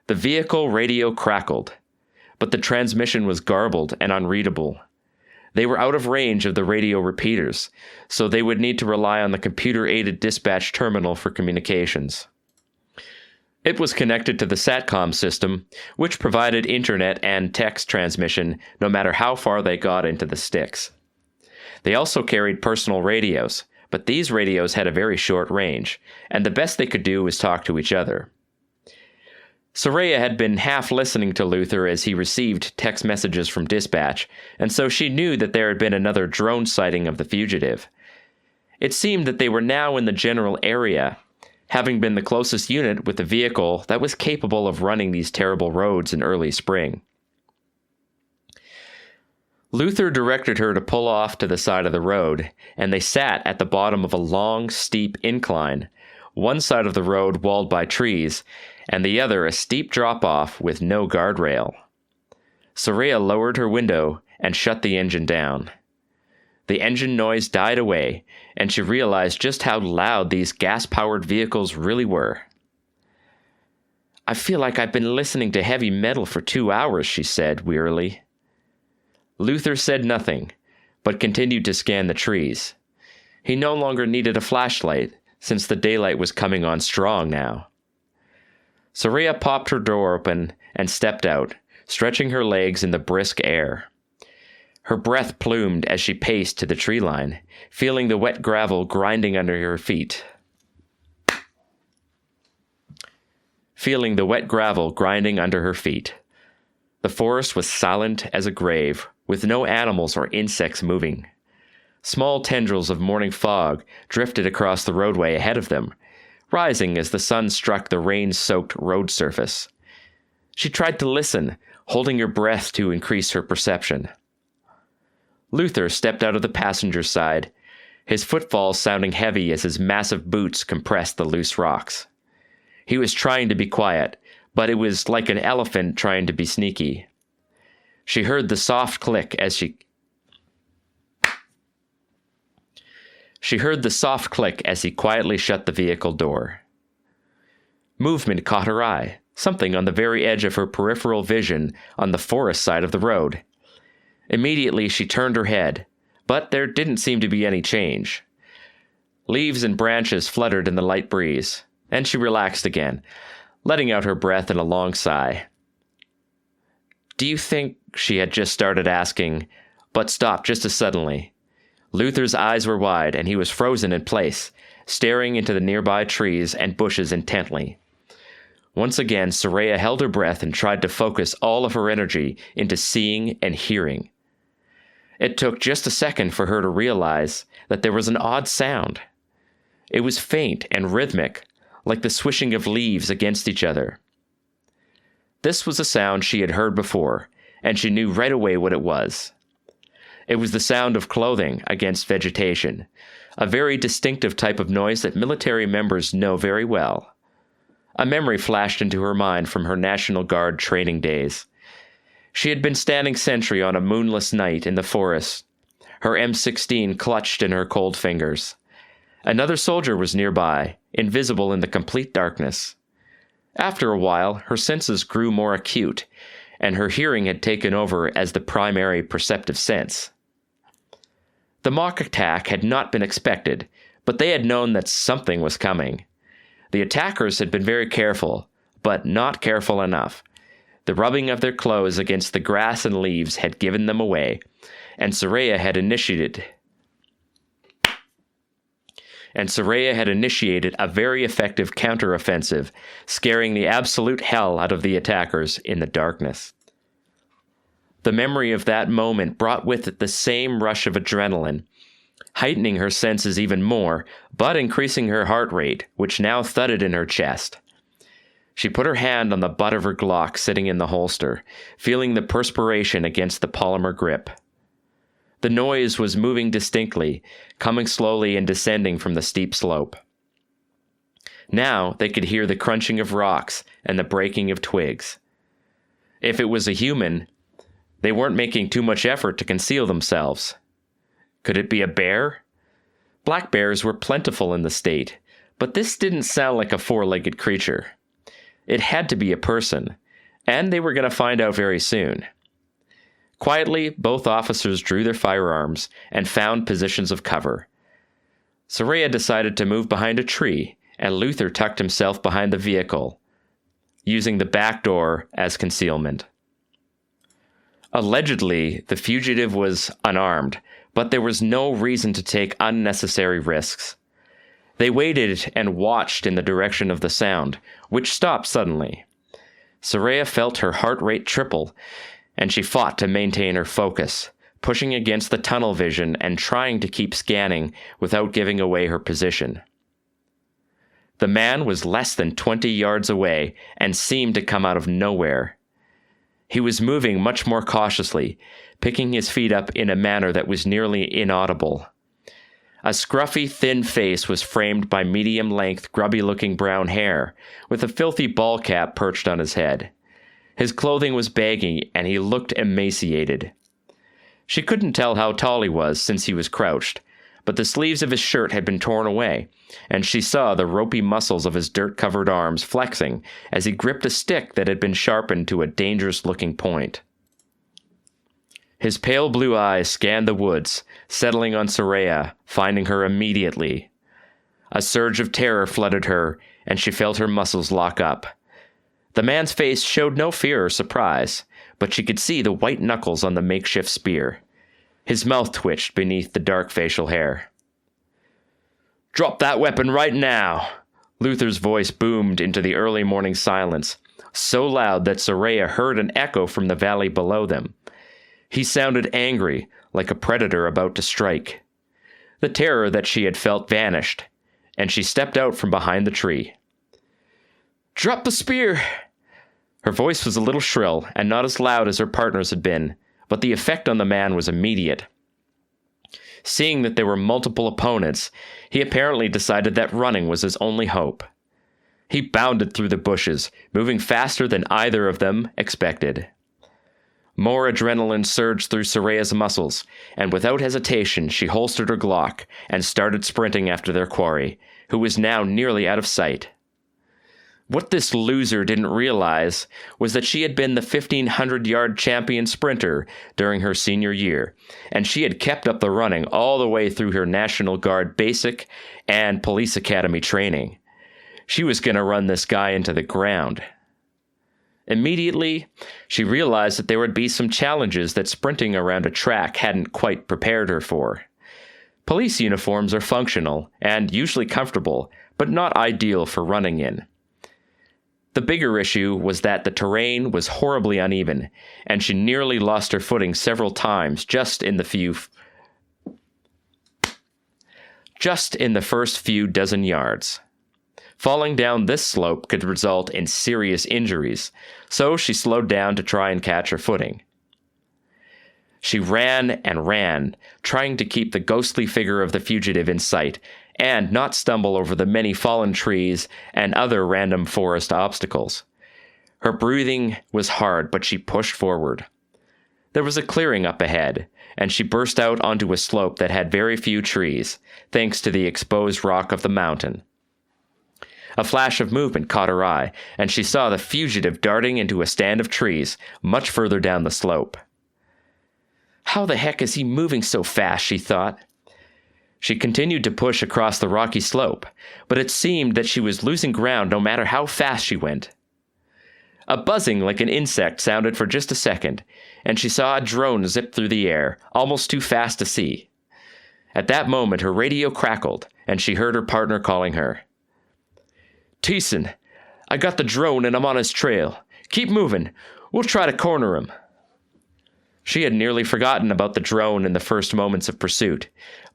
S1: The vehicle radio crackled, but the transmission was garbled and unreadable. They were out of range of the radio repeaters, so they would need to rely on the computer-aided dispatch terminal for communications. It was connected to the SATCOM system, which provided internet and text transmission no matter how far they got into the sticks. They also carried personal radios, but these radios had a very short range, and the best they could do was talk to each other. Soraya had been half listening to Luther as he received text messages from dispatch, and so she knew that there had been another drone sighting of the fugitive. It seemed that they were now in the general area, having been the closest unit with a vehicle that was capable of running these terrible roads in early spring. Luther directed her to pull off to the side of the road, and they sat at the bottom of a long, steep incline, one side of the road walled by trees, and the other a steep drop-off with no guardrail. Soraya lowered her window and shut the engine down. The engine noise died away, and she realized just how loud these gas-powered vehicles really were. "I feel like I've been listening to heavy metal for 2 hours," she said wearily. Luther said nothing, but continued to scan the trees. He no longer needed a flashlight, since the daylight was coming on strong now. Soraya popped her door open and stepped out, stretching her legs in the brisk air. Her breath plumed as she paced to the tree line, feeling the wet gravel grinding under her feet. The forest was silent as a grave, with no animals or insects moving. Small tendrils of morning fog drifted across the roadway ahead of them, rising as the sun struck the rain-soaked road surface. She tried to listen, holding her breath to increase her perception. Luther stepped out of the passenger's side, his footfalls sounding heavy as his massive boots compressed the loose rocks. He was trying to be quiet, but it was like an elephant trying to be sneaky. She heard the soft click as he quietly shut the vehicle door. Movement caught her eye, something on the very edge of her peripheral vision on the forest side of the road. Immediately she turned her head, but there didn't seem to be any change. Leaves and branches fluttered in the light breeze, and she relaxed again, letting out her breath in a long sigh. "Do you think," she had just started asking, but stopped just as suddenly. Luther's eyes were wide, and he was frozen in place, staring into the nearby trees and bushes intently. Once again, Soraya held her breath and tried to focus all of her energy into seeing and hearing. It took just a second for her to realize that there was an odd sound. It was faint and rhythmic, like the swishing of leaves against each other. This was a sound she had heard before, and she knew right away what it was. It was the sound of clothing against vegetation, a very distinctive type of noise that military members know very well. A memory flashed into her mind from her National Guard training days. She had been standing sentry on a moonless night in the forest, her M16 clutched in her cold fingers. Another soldier was nearby, invisible in the complete darkness. After a while, her senses grew more acute, and her hearing had taken over as the primary perceptive sense. The mock attack had not been expected, but they had known that something was coming. The attackers had been very careful, but not careful enough. The rubbing of their clothes against the grass and leaves had given them away, and Soraya had initiated a very effective counteroffensive, scaring the absolute hell out of the attackers in the darkness. The memory of that moment brought with it the same rush of adrenaline, heightening her senses even more, but increasing her heart rate, which now thudded in her chest. She put her hand on the butt of her Glock sitting in the holster, feeling the perspiration against the polymer grip. The noise was moving distinctly, coming slowly and descending from the steep slope. Now they could hear the crunching of rocks and the breaking of twigs. If it was a human, they weren't making too much effort to conceal themselves. Could it be a bear? Black bears were plentiful in the state, but this didn't sound like a four-legged creature. It had to be a person, and they were going to find out very soon. Quietly, both officers drew their firearms and found positions of cover. Soraya decided to move behind a tree, and Luther tucked himself behind the vehicle, using the back door as concealment. Allegedly, the fugitive was unarmed, but there was no reason to take unnecessary risks. They waited and watched in the direction of the sound, which stopped suddenly. Soraya felt her heart rate triple, and she fought to maintain her focus, pushing against the tunnel vision and trying to keep scanning without giving away her position. The man was less than 20 yards away and seemed to come out of nowhere. He was moving much more cautiously, picking his feet up in a manner that was nearly inaudible. A scruffy, thin face was framed by medium-length, grubby-looking brown hair, with a filthy ball cap perched on his head. His clothing was baggy, and he looked emaciated. She couldn't tell how tall he was since he was crouched, but the sleeves of his shirt had been torn away, and she saw the ropey muscles of his dirt-covered arms flexing as he gripped a stick that had been sharpened to a dangerous-looking point. His pale blue eyes scanned the woods, settling on Soraya, finding her immediately. A surge of terror flooded her, and she felt her muscles lock up. The man's face showed no fear or surprise, but she could see the white knuckles on the makeshift spear. His mouth twitched beneath the dark facial hair. "Drop that weapon right now!" Luther's voice boomed into the early morning silence, so loud that Soraya heard an echo from the valley below them. He sounded angry, like a predator about to strike. The terror that she had felt vanished, and she stepped out from behind the tree. "Drop the spear!" Her voice was a little shrill, and not as loud as her partner's had been, but the effect on the man was immediate. Seeing that there were multiple opponents, he apparently decided that running was his only hope. He bounded through the bushes, moving faster than either of them expected. More adrenaline surged through Soraya's muscles, and without hesitation she holstered her Glock and started sprinting after their quarry, who was now nearly out of sight. What this loser didn't realize was that she had been the 1,500-yard champion sprinter during her senior year, and she had kept up the running all the way through her National Guard basic and police academy training. She was going to run this guy into the ground. Immediately, she realized that there would be some challenges that sprinting around a track hadn't quite prepared her for. Police uniforms are functional and usually comfortable, but not ideal for running in. The bigger issue was that the terrain was horribly uneven, and she nearly lost her footing several times just in the first few dozen yards. Falling down this slope could result in serious injuries, so she slowed down to try and catch her footing. She ran and ran, trying to keep the ghostly figure of the fugitive in sight, and not stumble over the many fallen trees and other random forest obstacles. Her breathing was hard, but she pushed forward. There was a clearing up ahead, and she burst out onto a slope that had very few trees, thanks to the exposed rock of the mountain. A flash of movement caught her eye, and she saw the fugitive darting into a stand of trees much further down the slope. "How the heck is he moving so fast?" she thought. She continued to push across the rocky slope, but it seemed that she was losing ground no matter how fast she went. A buzzing like an insect sounded for just a second, and she saw a drone zip through the air, almost too fast to see. At that moment, her radio crackled, and she heard her partner calling her. "Thiessen, I got the drone and I'm on his trail. Keep moving. We'll try to corner him." She had nearly forgotten about the drone in the first moments of pursuit,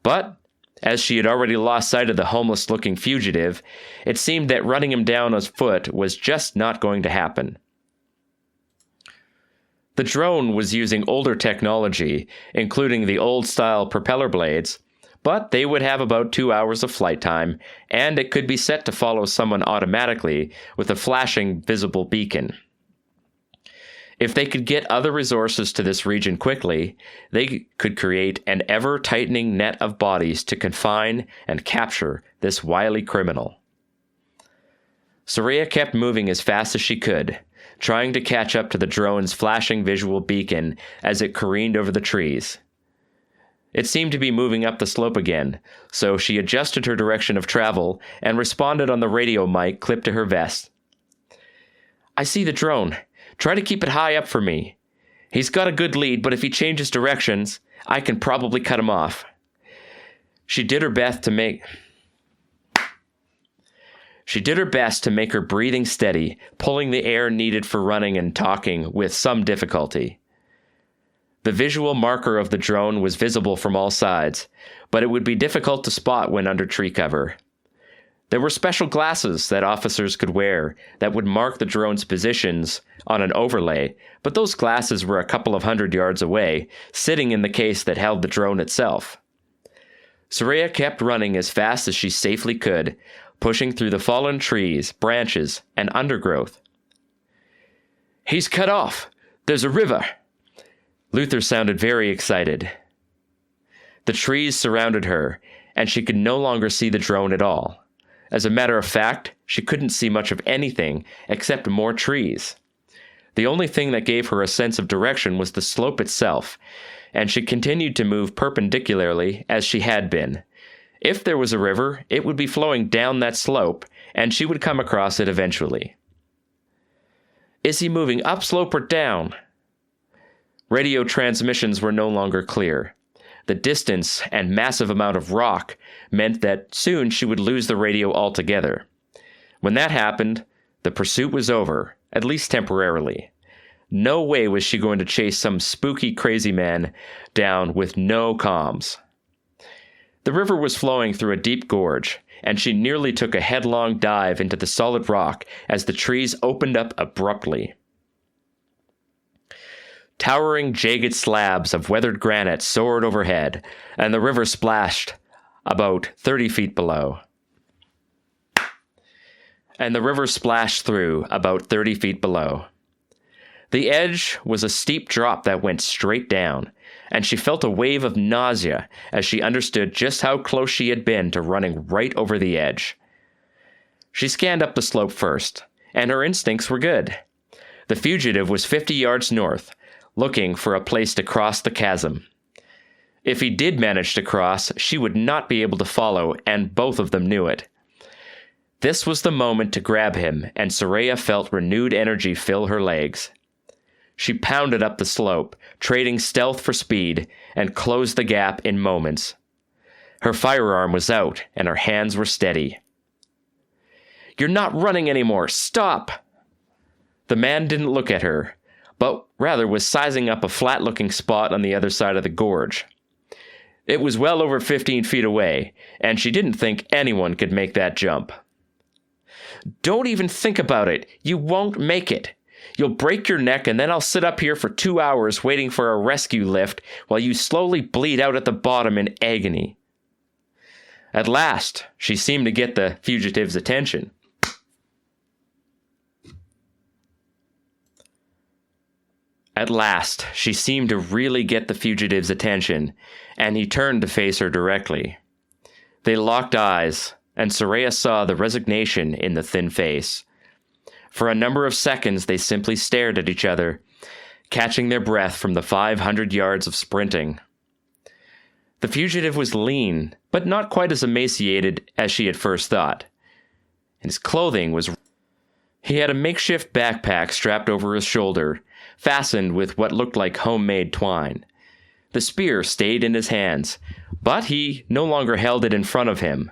S1: but as she had already lost sight of the homeless-looking fugitive, it seemed that running him down on foot was just not going to happen. The drone was using older technology, including the old-style propeller blades, but they would have about 2 hours of flight time, and it could be set to follow someone automatically with a flashing visible beacon. If they could get other resources to this region quickly, they could create an ever-tightening net of bodies to confine and capture this wily criminal. Soraya kept moving as fast as she could, trying to catch up to the drone's flashing visual beacon as it careened over the trees. It seemed to be moving up the slope again, so she adjusted her direction of travel and responded on the radio mic clipped to her vest. "I see the drone. Try to keep it high up for me. He's got a good lead, but if he changes directions, I can probably cut him off." She did her best to make her breathing steady, pulling the air needed for running and talking with some difficulty. The visual marker of the drone was visible from all sides, but it would be difficult to spot when under tree cover. There were special glasses that officers could wear that would mark the drone's positions on an overlay, but those glasses were a couple of 100 yards away, sitting in the case that held the drone itself. Soraya kept running as fast as she safely could, pushing through the fallen trees, branches, and undergrowth. "He's cut off! There's a river!" Luther sounded very excited. The trees surrounded her, and she could no longer see the drone at all. As a matter of fact, she couldn't see much of anything except more trees. The only thing that gave her a sense of direction was the slope itself, and she continued to move perpendicularly as she had been. If there was a river, it would be flowing down that slope, and she would come across it eventually. "Is he moving upslope or down?" Radio transmissions were no longer clear. The distance and massive amount of rock meant that soon she would lose the radio altogether. When that happened, the pursuit was over, at least temporarily. No way was she going to chase some spooky, crazy man down with no comms. The river was flowing through a deep gorge, and she nearly took a headlong dive into the solid rock as the trees opened up abruptly. Towering, jagged slabs of weathered granite soared overhead, and the river splashed about 30 feet below. Through about 30 feet below. The edge was a steep drop that went straight down, and she felt a wave of nausea as she understood just how close she had been to running right over the edge. She scanned up the slope first, and her instincts were good. The fugitive was 50 yards north, looking for a place to cross the chasm. If he did manage to cross, she would not be able to follow, and both of them knew it. This was the moment to grab him, and Soraya felt renewed energy fill her legs. She pounded up the slope, trading stealth for speed, and closed the gap in moments. Her firearm was out, and her hands were steady. "You're not running anymore! Stop!" The man didn't look at her, but rather was sizing up a flat-looking spot on the other side of the gorge. It was well over 15 feet away, and she didn't think anyone could make that jump. "Don't even think about it! You won't make it! You'll break your neck, and then I'll sit up here for 2 hours waiting for a rescue lift while you slowly bleed out at the bottom in agony." At last, she seemed to get the fugitive's attention. At last, she seemed to really get the fugitive's attention, and he turned to face her directly. They locked eyes, and Soraya saw the resignation in the thin face. For a number of seconds, they simply stared at each other, catching their breath from the 500 yards of sprinting. The fugitive was lean, but not quite as emaciated as she had first thought. His clothing was... He had a makeshift backpack strapped over his shoulder, fastened with what looked like homemade twine. The spear stayed in his hands, but he no longer held it in front of him.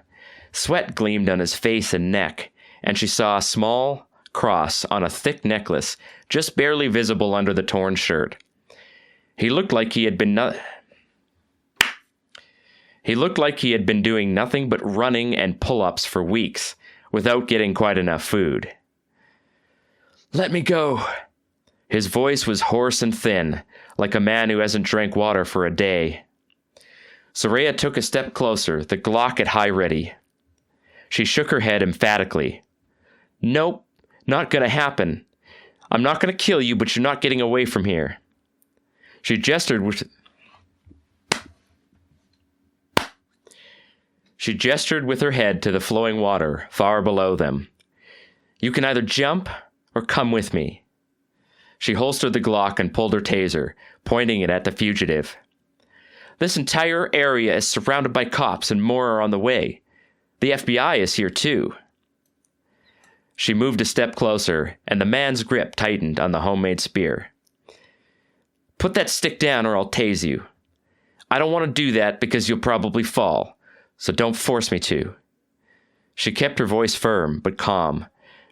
S1: Sweat gleamed on his face and neck, and she saw a small cross on a thick necklace just barely visible under the torn shirt. He looked like he had been doing nothing but running and pull-ups for weeks without getting quite enough food. "Let me go." His voice was hoarse and thin, like a man who hasn't drank water for a day. Soraya took a step closer, the Glock at high ready. She shook her head emphatically. "Nope, not gonna happen. I'm not gonna kill you, but you're not getting away from here." She gestured with her head to the flowing water far below them. "You can either jump or come with me." She holstered the Glock and pulled her taser, pointing it at the fugitive. "This entire area is surrounded by cops, and more are on the way. The FBI is here too." She moved a step closer, and the man's grip tightened on the homemade spear. "Put that stick down or I'll tase you. I don't want to do that because you'll probably fall, so don't force me to." She kept her voice firm but calm,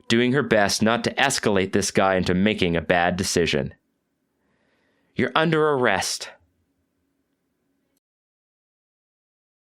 S1: doing her best not to escalate this guy into making a bad decision. "You're under arrest.